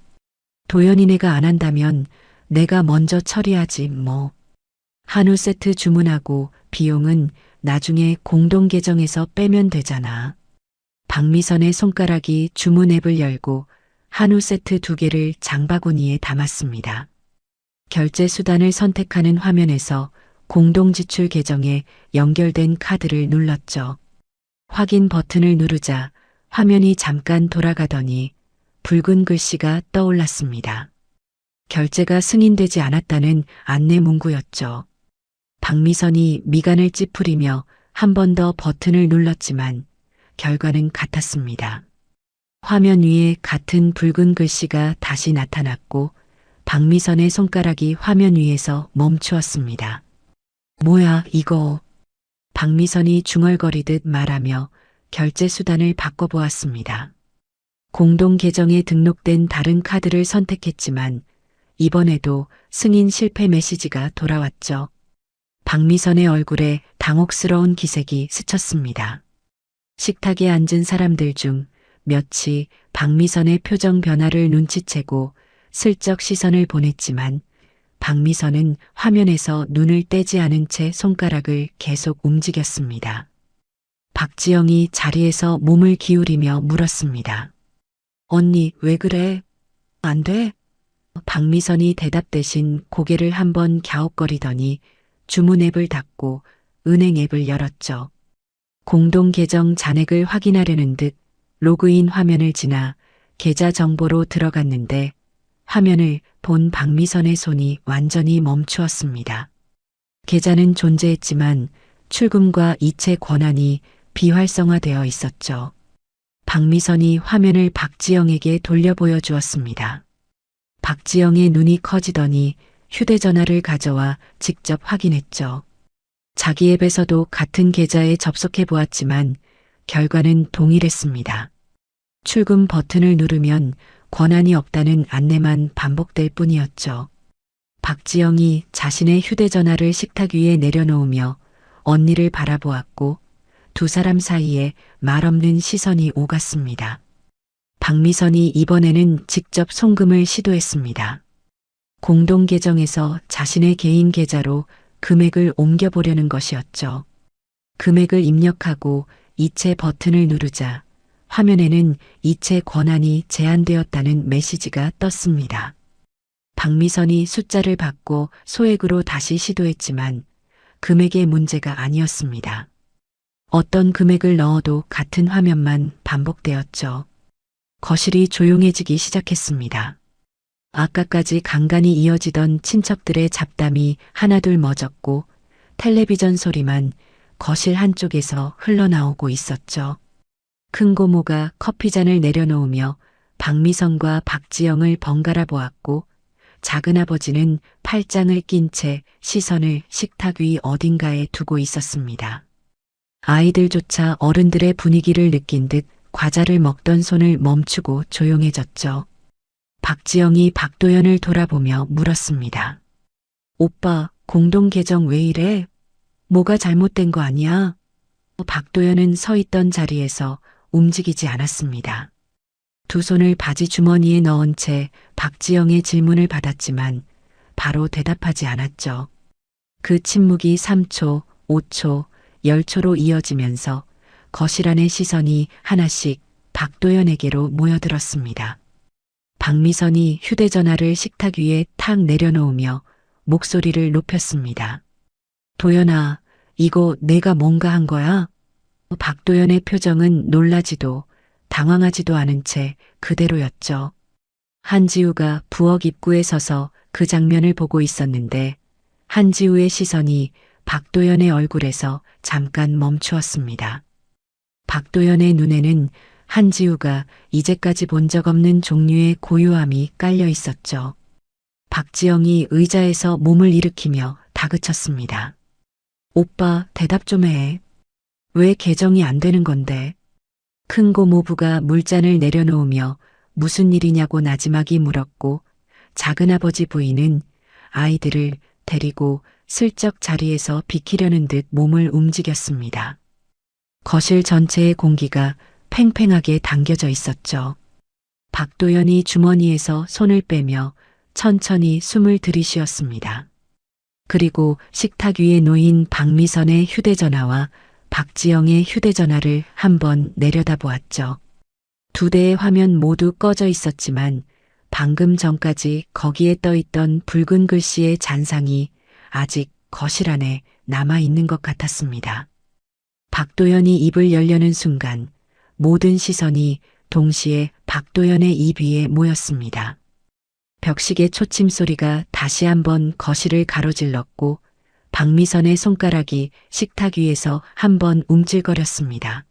도연이네가 안 한다면 내가 먼저 처리하지 뭐. 한우 세트 주문하고 비용은 나중에 공동 계정에서 빼면 되잖아. 박미선의 손가락이 주문 앱을 열고 한우 세트 2개를 장바구니에 담았습니다. 결제 수단을 선택하는 화면에서 공동 지출 계정에 연결된 카드를 눌렀죠. 확인 버튼을 누르자 화면이 잠깐 돌아가더니 붉은 글씨가 떠올랐습니다. 결제가 승인되지 않았다는 안내 문구였죠. 박미선이 미간을 찌푸리며 한 번 더 버튼을 눌렀지만 결과는 같았습니다. 화면 위에 같은 붉은 글씨가 다시 나타났고 박미선의 손가락이 화면 위에서 멈추었습니다. 뭐야 이거. 박미선이 중얼거리듯 말하며 결제 수단을 바꿔보았습니다. 공동 계정에 등록된 다른 카드를 선택했지만 이번에도 승인 실패 메시지가 돌아왔죠. 박미선의 얼굴에 당혹스러운 기색이 스쳤습니다. 식탁에 앉은 사람들 중 몇이 박미선의 표정 변화를 눈치채고 슬쩍 시선을 보냈지만 박미선은 화면에서 눈을 떼지 않은 채 손가락을 계속 움직였습니다. 박지영이 자리에서 몸을 기울이며 물었습니다. 언니, 왜 그래? 안 돼? 박미선이 대답 대신 고개를 한번 갸웃거리더니 주문 앱을 닫고 은행 앱을 열었죠. 공동 계정 잔액을 확인하려는 듯 로그인 화면을 지나 계좌 정보로 들어갔는데 화면을 본 박미선의 손이 완전히 멈추었습니다. 계좌는 존재했지만 출금과 이체 권한이 비활성화되어 있었죠. 박미선이 화면을 박지영에게 돌려 보여주었습니다. 박지영의 눈이 커지더니 휴대전화를 가져와 직접 확인했죠. 자기 앱에서도 같은 계좌에 접속해 보았지만 결과는 동일했습니다. 출금 버튼을 누르면 권한이 없다는 안내만 반복될 뿐이었죠. 박지영이 자신의 휴대전화를 식탁 위에 내려놓으며 언니를 바라보았고 두 사람 사이에 말없는 시선이 오갔습니다. 박미선이 이번에는 직접 송금을 시도했습니다. 공동 계정에서 자신의 개인 계좌로 금액을 옮겨보려는 것이었죠. 금액을 입력하고 이체 버튼을 누르자 화면에는 이체 권한이 제한되었다는 메시지가 떴습니다. 박미선이 숫자를 바꿔 소액으로 다시 시도했지만 금액의 문제가 아니었습니다. 어떤 금액을 넣어도 같은 화면만 반복되었죠. 거실이 조용해지기 시작했습니다. 아까까지 간간히 이어지던 친척들의 잡담이 하나둘 멎었고 텔레비전 소리만 거실 한쪽에서 흘러나오고 있었죠. 큰 고모가 커피잔을 내려놓으며 박미선과 박지영을 번갈아 보았고 작은아버지는 팔짱을 낀 채 시선을 식탁 위 어딘가에 두고 있었습니다. 아이들조차 어른들의 분위기를 느낀 듯 과자를 먹던 손을 멈추고 조용해졌죠. 박지영이 박도연을 돌아보며 물었습니다. 오빠, 공동 계정 왜 이래? 뭐가 잘못된 거 아니야? 박도연은 서 있던 자리에서 움직이지 않았습니다. 두 손을 바지 주머니에 넣은 채 박지영의 질문을 받았지만 바로 대답하지 않았죠. 그 침묵이 3초, 5초, 10초로 이어지면서 거실 안의 시선이 하나씩 박도연에게로 모여들었습니다. 박미선이 휴대전화를 식탁 위에 탁 내려놓으며 목소리를 높였습니다. 도연아, 이거 내가 뭔가 한 거야? 박도연의 표정은 놀라지도 당황하지도 않은 채 그대로였죠. 한지우가 부엌 입구에 서서 그 장면을 보고 있었는데 한지우의 시선이 박도연의 얼굴에서 잠깐 멈추었습니다. 박도연의 눈에는 한지우가 이제까지 본 적 없는 종류의 고요함이 깔려 있었죠. 박지영이 의자에서 몸을 일으키며 다그쳤습니다. 오빠, 대답 좀 해. 왜 개정이 안 되는 건데? 큰 고모부가 물잔을 내려놓으며 무슨 일이냐고 나지막이 물었고 작은아버지 부인은 아이들을 데리고 슬쩍 자리에서 비키려는 듯 몸을 움직였습니다. 거실 전체의 공기가 팽팽하게 당겨져 있었죠. 박도연이 주머니에서 손을 빼며 천천히 숨을 들이쉬었습니다. 그리고 식탁 위에 놓인 박미선의 휴대전화와 박지영의 휴대전화를 한번 내려다보았죠. 두 대의 화면 모두 꺼져 있었지만 방금 전까지 거기에 떠있던 붉은 글씨의 잔상이 아직 거실 안에 남아있는 것 같았습니다. 박도연이 입을 열려는 순간 모든 시선이 동시에 박도연의 입 위에 모였습니다. 벽식의 초침 소리가 다시 한번 거실을 가로질렀고 박미선의 손가락이 식탁 위에서 한번 움찔거렸습니다.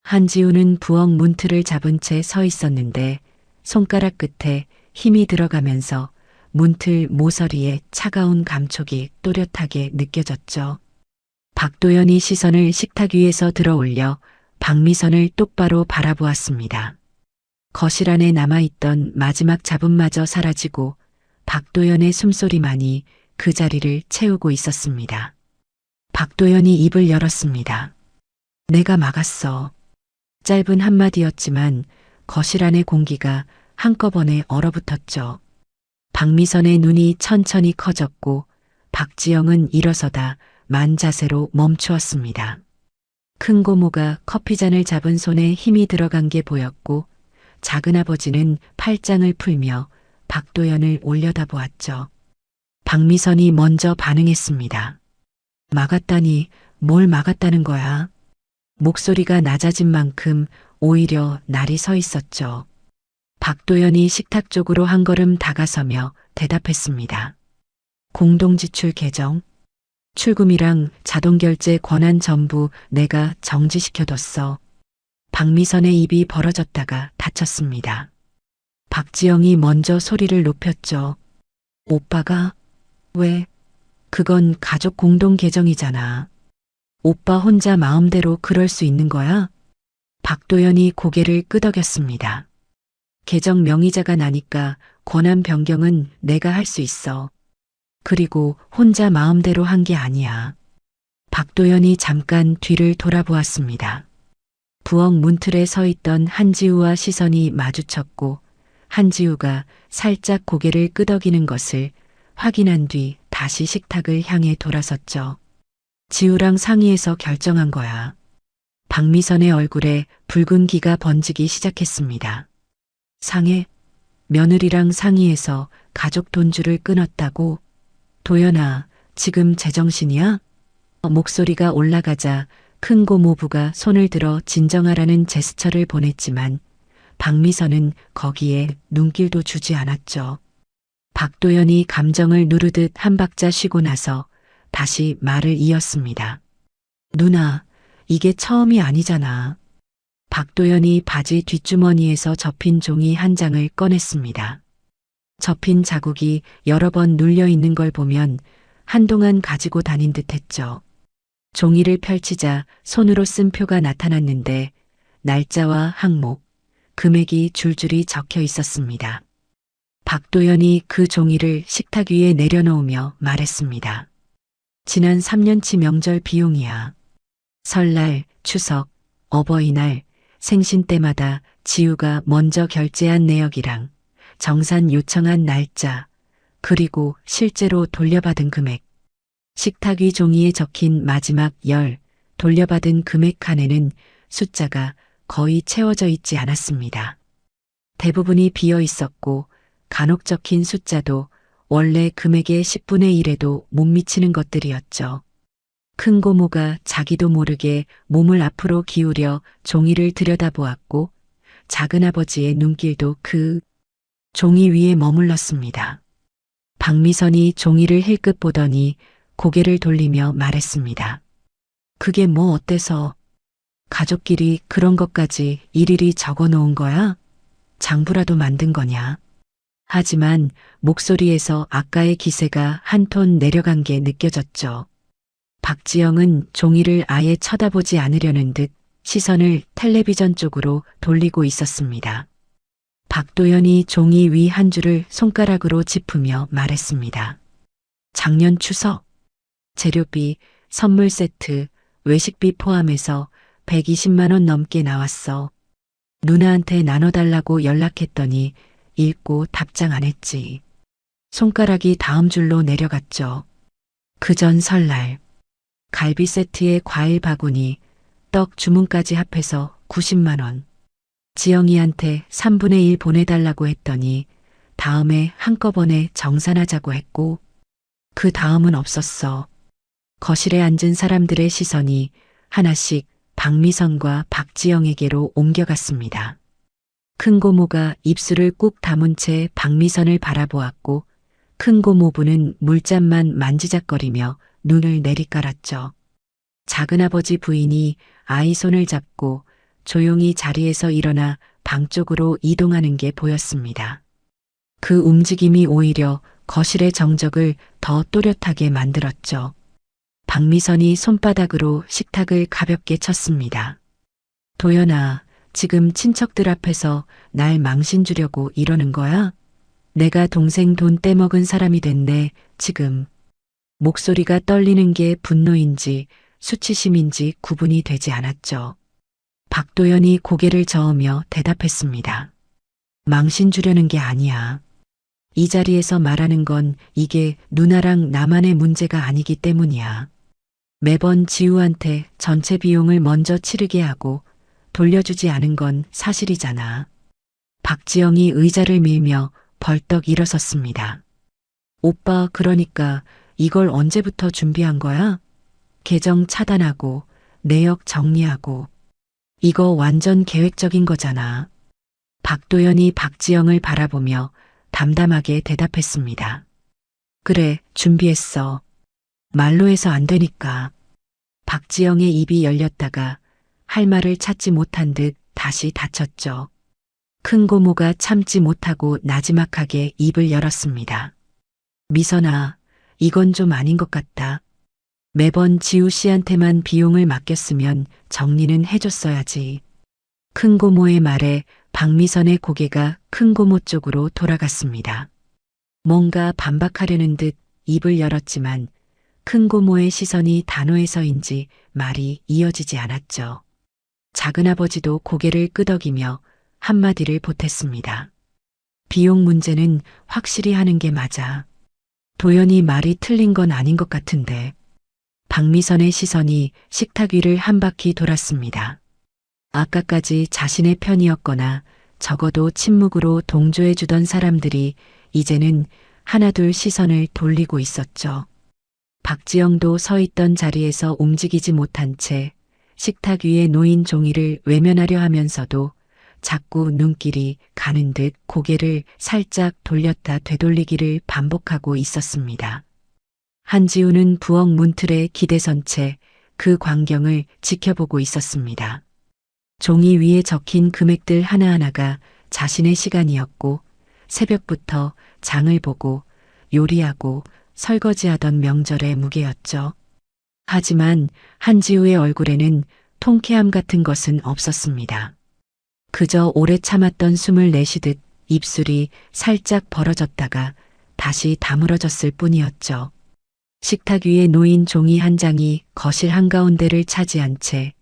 한지우는 부엌 문틀을 잡은 채 서 있었는데 손가락 끝에 힘이 들어가면서 문틀 모서리에 차가운 감촉이 또렷하게 느껴졌죠. 박도연이 시선을 식탁 위에서 들어올려 박미선을 똑바로 바라보았습니다. 거실 안에 남아있던 마지막 잡음마저 사라지고 박도연의 숨소리만이 그 자리를 채우고 있었습니다. 박도연이 입을 열었습니다. 내가 막았어. 짧은 한마디였지만 거실 안의 공기가 한꺼번에 얼어붙었죠. 박미선의 눈이 천천히 커졌고 박지영은 일어서다 만자세로 멈추었습니다. 큰 고모가 커피잔을 잡은 손에 힘이 들어간 게 보였고 작은아버지는 팔짱을 풀며 박도연을 올려다보았죠. 박미선이 먼저 반응했습니다. 막았다니 뭘 막았다는 거야? 목소리가 낮아진 만큼 오히려 날이 서 있었죠. 박도연이 식탁 쪽으로 한 걸음 다가서며 대답했습니다. 공동지출 개정? 출금이랑 자동결제 권한 전부 내가 정지시켜뒀어. 박미선의 입이 벌어졌다가 닫혔습니다. 박지영이 먼저 소리를 높였죠. 오빠가? 왜? 그건 가족 공동 계정이잖아. 오빠 혼자 마음대로 그럴 수 있는 거야? 박도연이 고개를 끄덕였습니다. 계정 명의자가 나니까 권한 변경은 내가 할 수 있어. 그리고 혼자 마음대로 한 게 아니야. 박도연이 잠깐 뒤를 돌아보았습니다. 부엌 문틀에 서 있던 한지우와 시선이 마주쳤고 한지우가 살짝 고개를 끄덕이는 것을 확인한 뒤 다시 식탁을 향해 돌아섰죠. 지우랑 상의해서 결정한 거야. 박미선의 얼굴에 붉은 기가 번지기 시작했습니다. 상해? 며느리랑 상의해서 가족 돈줄을 끊었다고? 도연아, 지금 제정신이야? 목소리가 올라가자 큰 고모부가 손을 들어 진정하라는 제스처를 보냈지만 박미선은 거기에 눈길도 주지 않았죠. 박도연이 감정을 누르듯 한 박자 쉬고 나서 다시 말을 이었습니다. 누나, 이게 처음이 아니잖아. 박도연이 바지 뒷주머니에서 접힌 종이 한 장을 꺼냈습니다. 접힌 자국이 여러 번 눌려 있는 걸 보면 한동안 가지고 다닌 듯 했죠. 종이를 펼치자 손으로 쓴 표가 나타났는데 날짜와 항목, 금액이 줄줄이 적혀 있었습니다. 박도연이 그 종이를 식탁 위에 내려놓으며 말했습니다. 지난 3년치 명절 비용이야. 설날, 추석, 어버이날, 생신 때마다 지우가 먼저 결제한 내역이랑 정산 요청한 날짜, 그리고 실제로 돌려받은 금액. 식탁 위 종이에 적힌 마지막 돌려받은 금액 칸에는 숫자가 거의 채워져 있지 않았습니다. 대부분이 비어 있었고 간혹 적힌 숫자도 원래 금액의 10분의 1에도 못 미치는 것들이었죠. 큰 고모가 자기도 모르게 몸을 앞으로 기울여 종이를 들여다보았고 작은 아버지의 눈길도 그 종이 위에 머물렀습니다. 박미선이 종이를 힐끗 보더니 고개를 돌리며 말했습니다. 그게 뭐 어때서? 가족끼리 그런 것까지 일일이 적어 놓은 거야? 장부라도 만든 거냐? 하지만 목소리에서 아까의 기세가 한 톤 내려간 게 느껴졌죠. 박지영은 종이를 아예 쳐다보지 않으려는 듯 시선을 텔레비전 쪽으로 돌리고 있었습니다. 박도연이 종이 위 한 줄을 손가락으로 짚으며 말했습니다. 작년 추석, 재료비, 선물 세트, 외식비 포함해서 120만 원 넘게 나왔어. 누나한테 나눠달라고 연락했더니 읽고 답장 안 했지. 손가락이 다음 줄로 내려갔죠. 그전 설날, 갈비 세트에 과일 바구니, 떡 주문까지 합해서 90만 원. 지영이한테 3분의 1 보내달라고 했더니 다음에 한꺼번에 정산하자고 했고 그 다음은 없었어. 거실에 앉은 사람들의 시선이 하나씩 박미선과 박지영에게로 옮겨갔습니다. 큰 고모가 입술을 꾹 다문 채 박미선을 바라보았고 큰 고모부는 물잔만 만지작거리며 눈을 내리깔았죠. 작은아버지 부인이 아이 손을 잡고 조용히 자리에서 일어나 방 쪽으로 이동하는 게 보였습니다. 그 움직임이 오히려 거실의 정적을 더 또렷하게 만들었죠. 박미선이 손바닥으로 식탁을 가볍게 쳤습니다. 도연아, 지금 친척들 앞에서 날 망신 주려고 이러는 거야? 내가 동생 돈 떼먹은 사람이 됐네, 지금. 목소리가 떨리는 게 분노인지 수치심인지 구분이 되지 않았죠. 박도연이 고개를 저으며 대답했습니다. 망신 주려는 게 아니야. 이 자리에서 말하는 건 이게 누나랑 나만의 문제가 아니기 때문이야. 매번 지우한테 전체 비용을 먼저 치르게 하고 돌려주지 않은 건 사실이잖아. 박지영이 의자를 밀며 벌떡 일어섰습니다. 오빠, 그러니까 이걸 언제부터 준비한 거야? 계정 차단하고 내역 정리하고 이거 완전 계획적인 거잖아. 박도연이 박지영을 바라보며 담담하게 대답했습니다. 그래, 준비했어. 말로 해서 안 되니까. 박지영의 입이 열렸다가 할 말을 찾지 못한 듯 다시 닫혔죠. 큰 고모가 참지 못하고 나지막하게 입을 열었습니다. 미선아, 이건 좀 아닌 것 같다. 매번 지우 씨한테만 비용을 맡겼으면 정리는 해줬어야지. 큰 고모의 말에 박미선의 고개가 큰 고모 쪽으로 돌아갔습니다. 뭔가 반박하려는 듯 입을 열었지만 큰 고모의 시선이 단호해서인지 말이 이어지지 않았죠. 작은아버지도 고개를 끄덕이며 한마디를 보탰습니다. 비용 문제는 확실히 하는 게 맞아. 도연이 말이 틀린 건 아닌 것 같은데. 박미선의 시선이 식탁 위를 한 바퀴 돌았습니다. 아까까지 자신의 편이었거나 적어도 침묵으로 동조해주던 사람들이 이제는 하나둘 시선을 돌리고 있었죠. 박지영도 서 있던 자리에서 움직이지 못한 채 식탁 위에 놓인 종이를 외면하려 하면서도 자꾸 눈길이 가는 듯 고개를 살짝 돌렸다 되돌리기를 반복하고 있었습니다. 한지우는 부엌 문틀에 기대선 채 그 광경을 지켜보고 있었습니다. 종이 위에 적힌 금액들 하나하나가 자신의 시간이었고 새벽부터 장을 보고 요리하고 설거지하던 명절의 무게였죠. 하지만 한지우의 얼굴에는 통쾌함 같은 것은 없었습니다. 그저 오래 참았던 숨을 내쉬듯 입술이 살짝 벌어졌다가 다시 다물어졌을 뿐이었죠. 식탁 위에 놓인 종이 한 장이 거실 한가운데를 차지한 채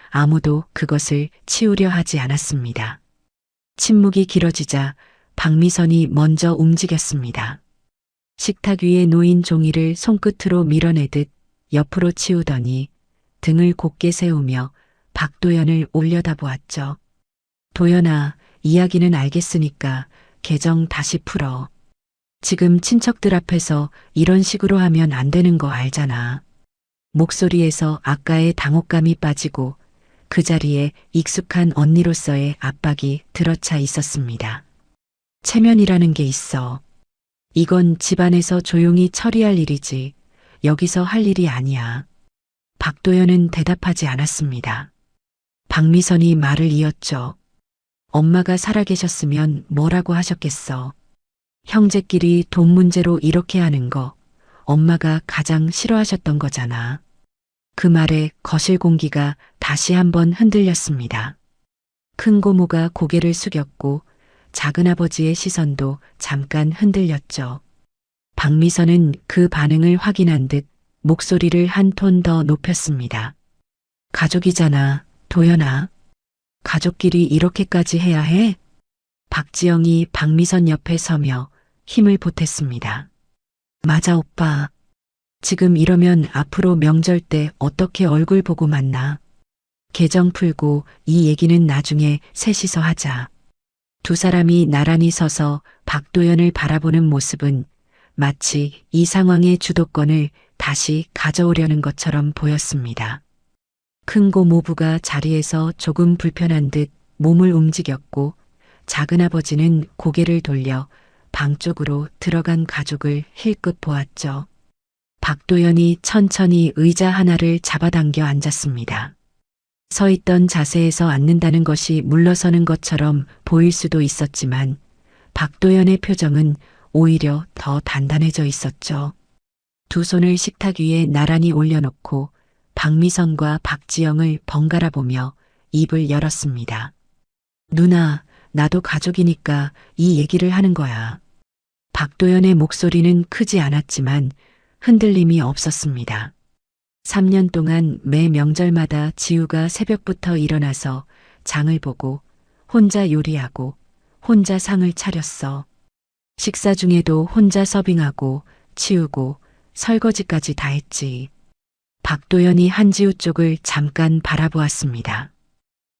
아무도 그것을 치우려 하지 않았습니다. 침묵이 길어지자 박미선이 먼저 움직였습니다. 식탁 위에 놓인 종이를 손끝으로 밀어내듯 옆으로 치우더니 등을 곧게 세우며 박도연을 올려다보았죠. 도연아, 이야기는 알겠으니까 계정 다시 풀어. 지금 친척들 앞에서 이런 식으로 하면 안 되는 거 알잖아. 목소리에서 아까의 당혹감이 빠지고 그 자리에 익숙한 언니로서의 압박이 들어차 있었습니다. 체면이라는 게 있어. 이건 집안에서 조용히 처리할 일이지 여기서 할 일이 아니야. 박도연은 대답하지 않았습니다. 박미선이 말을 이었죠. 엄마가 살아계셨으면 뭐라고 하셨겠어. 형제끼리 돈 문제로 이렇게 하는 거 엄마가 가장 싫어하셨던 거잖아. 그 말에 거실 공기가 다시 한번 흔들렸습니다. 큰 고모가 고개를 숙였고 작은아버지의 시선도 잠깐 흔들렸죠. 박미선은 그 반응을 확인한 듯 목소리를 한 톤 더 높였습니다. 가족이잖아, 도연아. 가족끼리 이렇게까지 해야 해? 박지영이 박미선 옆에 서며 힘을 보탰습니다. 맞아, 오빠. 지금 이러면 앞으로 명절 때 어떻게 얼굴 보고 만나. 계정 풀고 이 얘기는 나중에 셋이서 하자. 두 사람이 나란히 서서 박도연을 바라보는 모습은 마치 이 상황의 주도권을 다시 가져오려는 것처럼 보였습니다. 큰 고모부가 자리에서 조금 불편한 듯 몸을 움직였고 작은아버지는 고개를 돌려 방 쪽으로 들어간 가족을 힐끗 보았죠. 박도연이 천천히 의자 하나를 잡아당겨 앉았습니다. 서 있던 자세에서 앉는다는 것이 물러서는 것처럼 보일 수도 있었지만 박도연의 표정은 오히려 더 단단해져 있었죠. 두 손을 식탁 위에 나란히 올려놓고 박미선과 박지영을 번갈아 보며 입을 열었습니다. 누나, 나도 가족이니까 이 얘기를 하는 거야. 박도연의 목소리는 크지 않았지만 흔들림이 없었습니다. 3년 동안 매 명절마다 지우가 새벽부터 일어나서 장을 보고 혼자 요리하고 혼자 상을 차렸어. 식사 중에도 혼자 서빙하고 치우고 설거지까지 다 했지. 박도연이 한지우 쪽을 잠깐 바라보았습니다.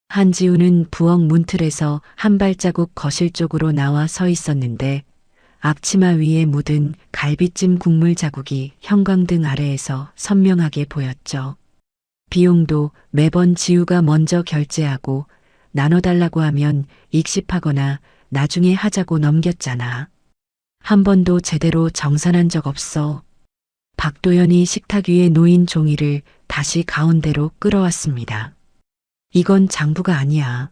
한지우는 부엌 문틀에서 한 발자국 거실 쪽으로 나와 서 있었는데 앞치마 위에 묻은 갈비찜 국물 자국이 형광등 아래에서 선명하게 보였죠. 비용도 매번 지우가 먼저 결제하고 나눠달라고 하면 익십하거나 나중에 하자고 넘겼잖아. 한 번도 제대로 정산한 적 없어. 박도연이 식탁 위에 놓인 종이를 다시 가운데로 끌어왔습니다. 이건 장부가 아니야.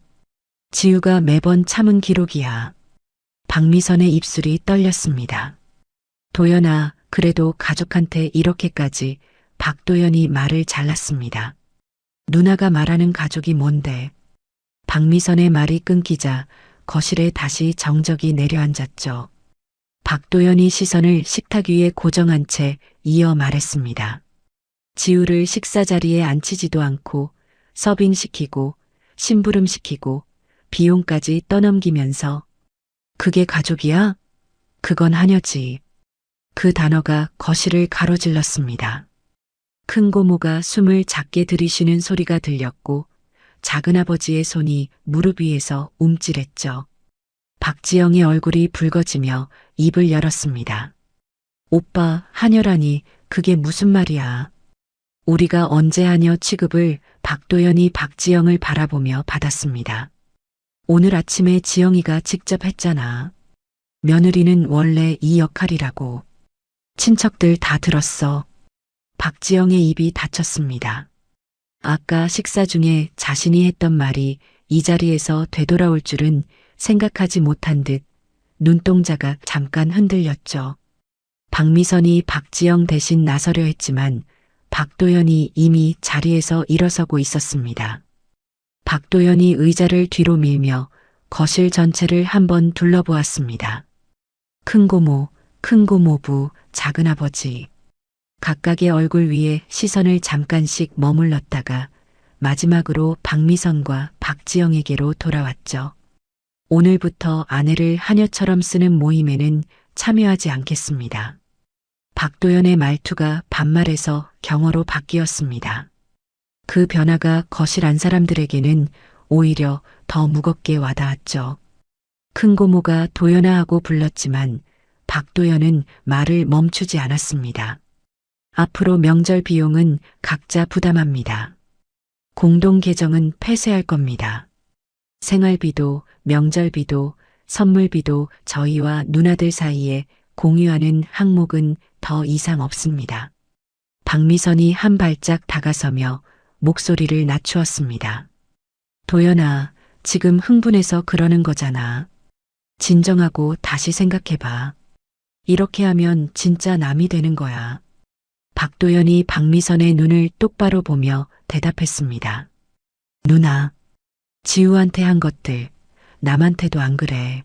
지우가 매번 참은 기록이야. 박미선의 입술이 떨렸습니다. 도연아, 그래도 가족한테 이렇게까지. 박도연이 말을 잘랐습니다. 누나가 말하는 가족이 뭔데? 박미선의 말이 끊기자 거실에 다시 정적이 내려앉았죠. 박도연이 시선을 식탁 위에 고정한 채 이어 말했습니다. 지우를 식사 자리에 앉히지도 않고 서빙시키고 심부름시키고 비용까지 떠넘기면서 그게 가족이야? 그건 하녀지. 그 단어가 거실을 가로질렀습니다. 큰 고모가 숨을 작게 들이쉬는 소리가 들렸고 작은아버지의 손이 무릎 위에서 움찔했죠. 박지영의 얼굴이 붉어지며 입을 열었습니다. 오빠, 하녀라니 그게 무슨 말이야. 우리가 언제 하녀 취급을. 박도연이 박지영을 바라보며 받았습니다. 오늘 아침에 지영이가 직접 했잖아. 며느리는 원래 이 역할이라고. 친척들 다 들었어. 박지영의 입이 닫혔습니다. 아까 식사 중에 자신이 했던 말이 이 자리에서 되돌아올 줄은 생각하지 못한 듯 눈동자가 잠깐 흔들렸죠. 박미선이 박지영 대신 나서려 했지만 박도연이 이미 자리에서 일어서고 있었습니다. 박도연이 의자를 뒤로 밀며 거실 전체를 한번 둘러보았습니다. 큰고모, 큰고모부, 작은아버지. 각각의 얼굴 위에 시선을 잠깐씩 머물렀다가 마지막으로 박미선과 박지영에게로 돌아왔죠. 오늘부터 아내를 하녀처럼 쓰는 모임에는 참여하지 않겠습니다. 박도연의 말투가 반말에서 경어로 바뀌었습니다. 그 변화가 거실 안 사람들에게는 오히려 더 무겁게 와닿았죠. 큰 고모가 도연아 하고 불렀지만 박도연은 말을 멈추지 않았습니다. 앞으로 명절 비용은 각자 부담합니다. 공동 계정은 폐쇄할 겁니다. 생활비도 명절비도 선물비도 저희와 누나들 사이에 공유하는 항목은 더 이상 없습니다. 박미선이 한 발짝 다가서며 목소리를 낮추었습니다. 도연아, 지금 흥분해서 그러는 거잖아. 진정하고 다시 생각해봐. 이렇게 하면 진짜 남이 되는 거야. 박도연이 박미선의 눈을 똑바로 보며 대답했습니다. 누나, 지우한테 한 것들 남한테도 안 그래.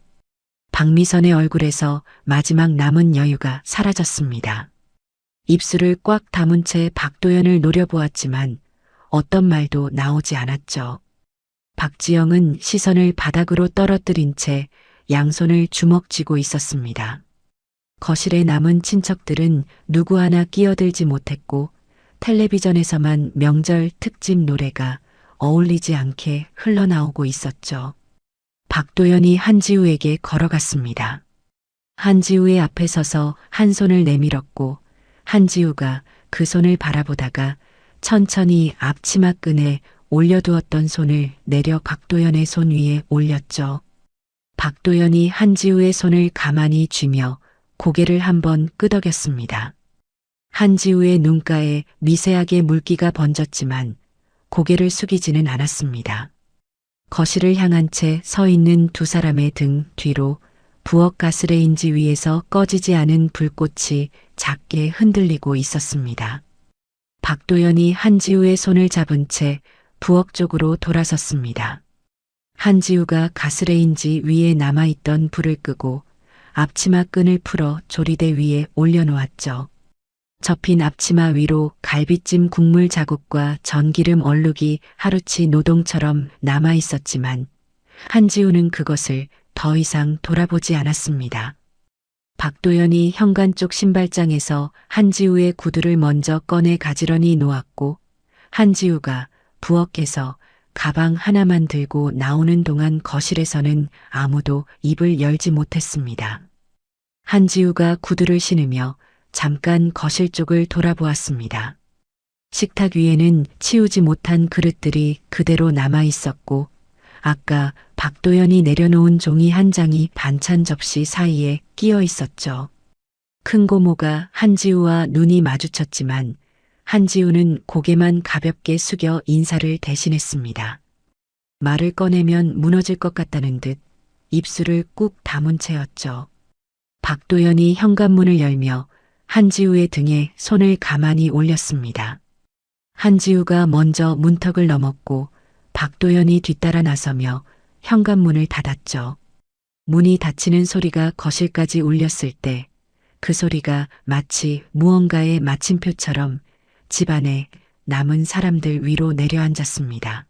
박미선의 얼굴에서 마지막 남은 여유가 사라졌습니다. 입술을 꽉 다문 채 박도연을 노려보았지만 어떤 말도 나오지 않았죠. 박지영은 시선을 바닥으로 떨어뜨린 채 양손을 주먹 쥐고 있었습니다. 거실에 남은 친척들은 누구 하나 끼어들지 못했고 텔레비전에서만 명절 특집 노래가 어울리지 않게 흘러나오고 있었죠. 박도연이 한지우에게 걸어갔습니다. 한지우의 앞에 서서 한 손을 내밀었고 한지우가 그 손을 바라보다가 천천히 앞치마끈에 올려두었던 손을 내려 박도연의 손 위에 올렸죠. 박도연이 한지우의 손을 가만히 쥐며 고개를 한번 끄덕였습니다. 한지우의 눈가에 미세하게 물기가 번졌지만 고개를 숙이지는 않았습니다. 거실을 향한 채 서 있는 두 사람의 등 뒤로 부엌 가스레인지 위에서 꺼지지 않은 불꽃이 작게 흔들리고 있었습니다. 박도연이 한지우의 손을 잡은 채 부엌 쪽으로 돌아섰습니다. 한지우가 가스레인지 위에 남아있던 불을 끄고 앞치마 끈을 풀어 조리대 위에 올려놓았죠. 접힌 앞치마 위로 갈비찜 국물 자국과 전기름 얼룩이 하루치 노동처럼 남아있었지만 한지우는 그것을 더 이상 돌아보지 않았습니다. 박도연이 현관 쪽 신발장에서 한지우의 구두를 먼저 꺼내 가지런히 놓았고 한지우가 부엌에서 가방 하나만 들고 나오는 동안 거실에서는 아무도 입을 열지 못했습니다. 한지우가 구두를 신으며 잠깐 거실 쪽을 돌아보았습니다. 식탁 위에는 치우지 못한 그릇들이 그대로 남아 있었고 아까 박도연이 내려놓은 종이 한 장이 반찬 접시 사이에 끼어 있었죠. 큰 고모가 한지우와 눈이 마주쳤지만 한지우는 고개만 가볍게 숙여 인사를 대신했습니다. 말을 꺼내면 무너질 것 같다는 듯 입술을 꾹 다문 채였죠. 박도연이 현관문을 열며 한지우의 등에 손을 가만히 올렸습니다. 한지우가 먼저 문턱을 넘었고 박도연이 뒤따라 나서며 현관문을 닫았죠. 문이 닫히는 소리가 거실까지 울렸을 때 그 소리가 마치 무언가의 마침표처럼 집안에 남은 사람들 위로 내려앉았습니다.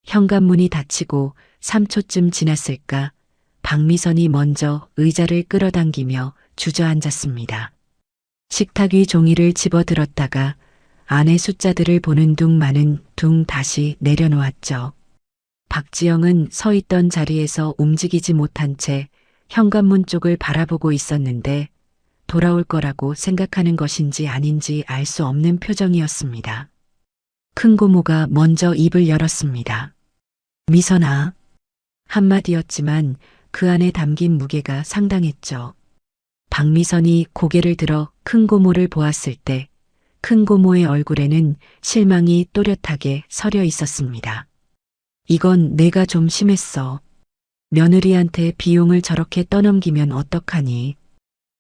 현관문이 닫히고 3초쯤 지났을까 박미선이 먼저 의자를 끌어당기며 주저앉았습니다. 식탁 위 종이를 집어들었다가 안에 숫자들을 보는 둥마는 둥 다시 내려놓았죠. 박지영은 서 있던 자리에서 움직이지 못한 채 현관문 쪽을 바라보고 있었는데 돌아올 거라고 생각하는 것인지 아닌지 알 수 없는 표정이었습니다. 큰 고모가 먼저 입을 열었습니다. 미선아. 한마디였지만 그 안에 담긴 무게가 상당했죠. 박미선이 고개를 들어 큰 고모를 보았을 때 큰 고모의 얼굴에는 실망이 또렷하게 서려 있었습니다. 이건 내가 좀 심했어. 며느리한테 비용을 저렇게 떠넘기면 어떡하니?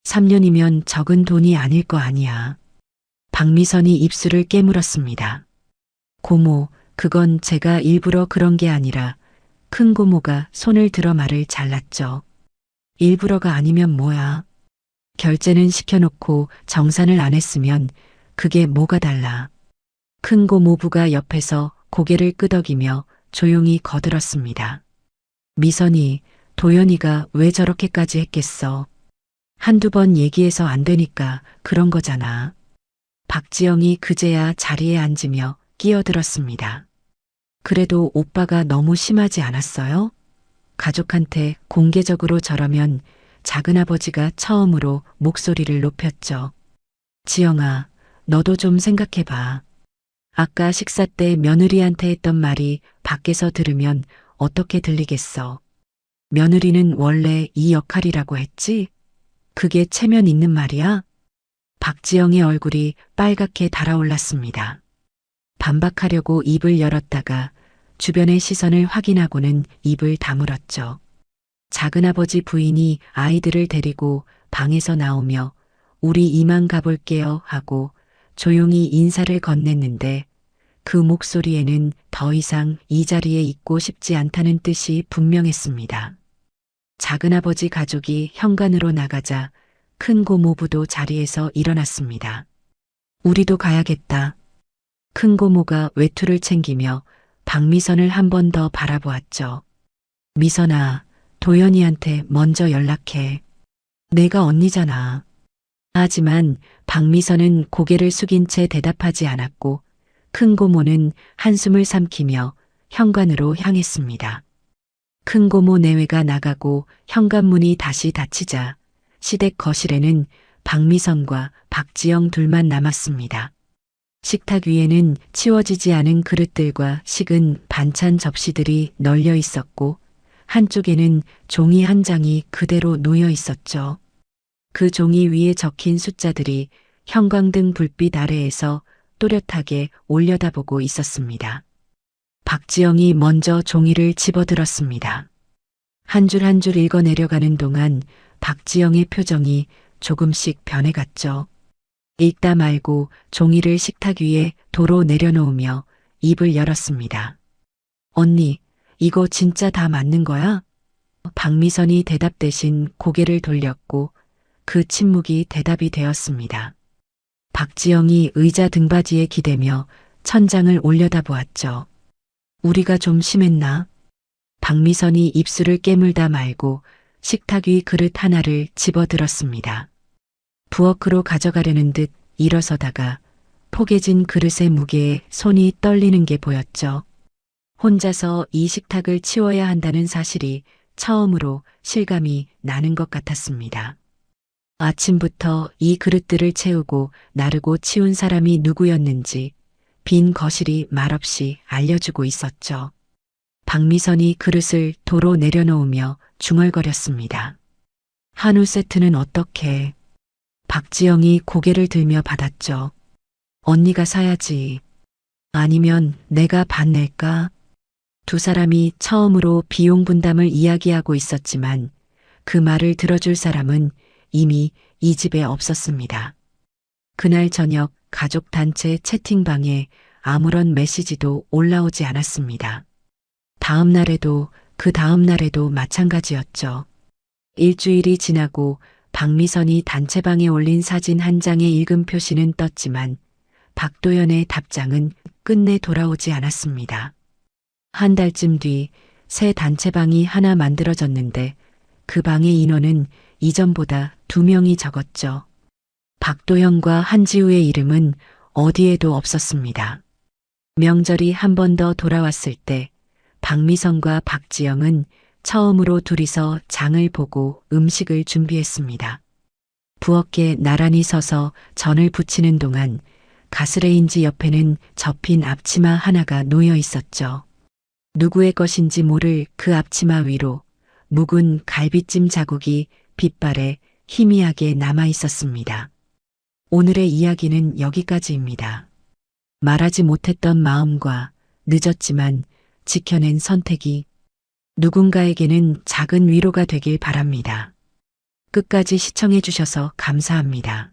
3년이면 적은 돈이 아닐 거 아니야. 박미선이 입술을 깨물었습니다. 고모, 그건 제가 일부러 그런 게 아니라 큰 고모가 손을 들어 말을 잘랐죠. 일부러가 아니면 뭐야? 결제는 시켜놓고 정산을 안 했으면 그게 뭐가 달라. 큰 고모부가 옆에서 고개를 끄덕이며 조용히 거들었습니다. 미선이 도연이가 왜 저렇게까지 했겠어? 한두 번 얘기해서 안 되니까 그런 거잖아. 박지영이 그제야 자리에 앉으며 끼어들었습니다. 그래도 오빠가 너무 심하지 않았어요? 가족한테 공개적으로 저러면 작은아버지가 처음으로 목소리를 높였죠. 지영아, 너도 좀 생각해봐. 아까 식사 때 며느리한테 했던 말이 밖에서 들으면 어떻게 들리겠어? 며느리는 원래 이 역할이라고 했지? 그게 체면 있는 말이야? 박지영의 얼굴이 빨갛게 달아올랐습니다. 반박하려고 입을 열었다가 주변의 시선을 확인하고는 입을 다물었죠. 작은아버지 부인이 아이들을 데리고 방에서 나오며 우리 이만 가볼게요 하고 조용히 인사를 건넸는데 그 목소리에는 더 이상 이 자리에 있고 싶지 않다는 뜻이 분명했습니다. 작은아버지 가족이 현관으로 나가자 큰 고모부도 자리에서 일어났습니다. 우리도 가야겠다. 큰 고모가 외투를 챙기며 박미선을 한 번 더 바라보았죠. 미선아, 도연이한테 먼저 연락해. 내가 언니잖아. 하지만 박미선은 고개를 숙인 채 대답하지 않았고 큰 고모는 한숨을 삼키며 현관으로 향했습니다. 큰 고모 내외가 나가고 현관문이 다시 닫히자 시댁 거실에는 박미선과 박지영 둘만 남았습니다. 식탁 위에는 치워지지 않은 그릇들과 식은 반찬 접시들이 널려 있었고 한쪽에는 종이 한 장이 그대로 놓여 있었죠. 그 종이 위에 적힌 숫자들이 형광등 불빛 아래에서 또렷하게 올려다보고 있었습니다. 박지영이 먼저 종이를 집어들었습니다. 한 줄 한 줄 읽어 내려가는 동안 박지영의 표정이 조금씩 변해갔죠. 읽다 말고 종이를 식탁 위에 도로 내려놓으며 입을 열었습니다. 언니, 이거 진짜 다 맞는 거야? 박미선이 대답 대신 고개를 돌렸고 그 침묵이 대답이 되었습니다. 박지영이 의자 등받이에 기대며 천장을 올려다보았죠. 우리가 좀 심했나? 박미선이 입술을 깨물다 말고 식탁 위 그릇 하나를 집어들었습니다. 부엌으로 가져가려는 듯 일어서다가 포개진 그릇의 무게에 손이 떨리는 게 보였죠. 혼자서 이 식탁을 치워야 한다는 사실이 처음으로 실감이 나는 것 같았습니다. 아침부터 이 그릇들을 채우고 나르고 치운 사람이 누구였는지 빈 거실이 말없이 알려주고 있었죠. 박미선이 그릇을 도로 내려놓으며 중얼거렸습니다. 한우 세트는 어떻게? 박지영이 고개를 들며 받았죠. 언니가 사야지. 아니면 내가 반 낼까? 두 사람이 처음으로 비용 분담을 이야기하고 있었지만 그 말을 들어줄 사람은 이미 이 집에 없었습니다. 그날 저녁 가족 단체 채팅방에 아무런 메시지도 올라오지 않았습니다. 다음 날에도 그 다음 날에도 마찬가지였죠. 일주일이 지나고 박미선이 단체방에 올린 사진 한 장의 읽음 표시는 떴지만 박도연의 답장은 끝내 돌아오지 않았습니다. 한 달쯤 뒤 새 단체방이 하나 만들어졌는데 그 방의 인원은 이전보다 2명이 적었죠. 박도연과 한지우의 이름은 어디에도 없었습니다. 명절이 한 번 더 돌아왔을 때 박미선과 박지영은 처음으로 둘이서 장을 보고 음식을 준비했습니다. 부엌에 나란히 서서 전을 부치는 동안 가스레인지 옆에는 접힌 앞치마 하나가 놓여 있었죠. 누구의 것인지 모를 그 앞치마 위로 묵은 갈비찜 자국이 빛발에 희미하게 남아 있었습니다. 오늘의 이야기는 여기까지입니다. 말하지 못했던 마음과 늦었지만 지켜낸 선택이 누군가에게는 작은 위로가 되길 바랍니다. 끝까지 시청해 주셔서 감사합니다.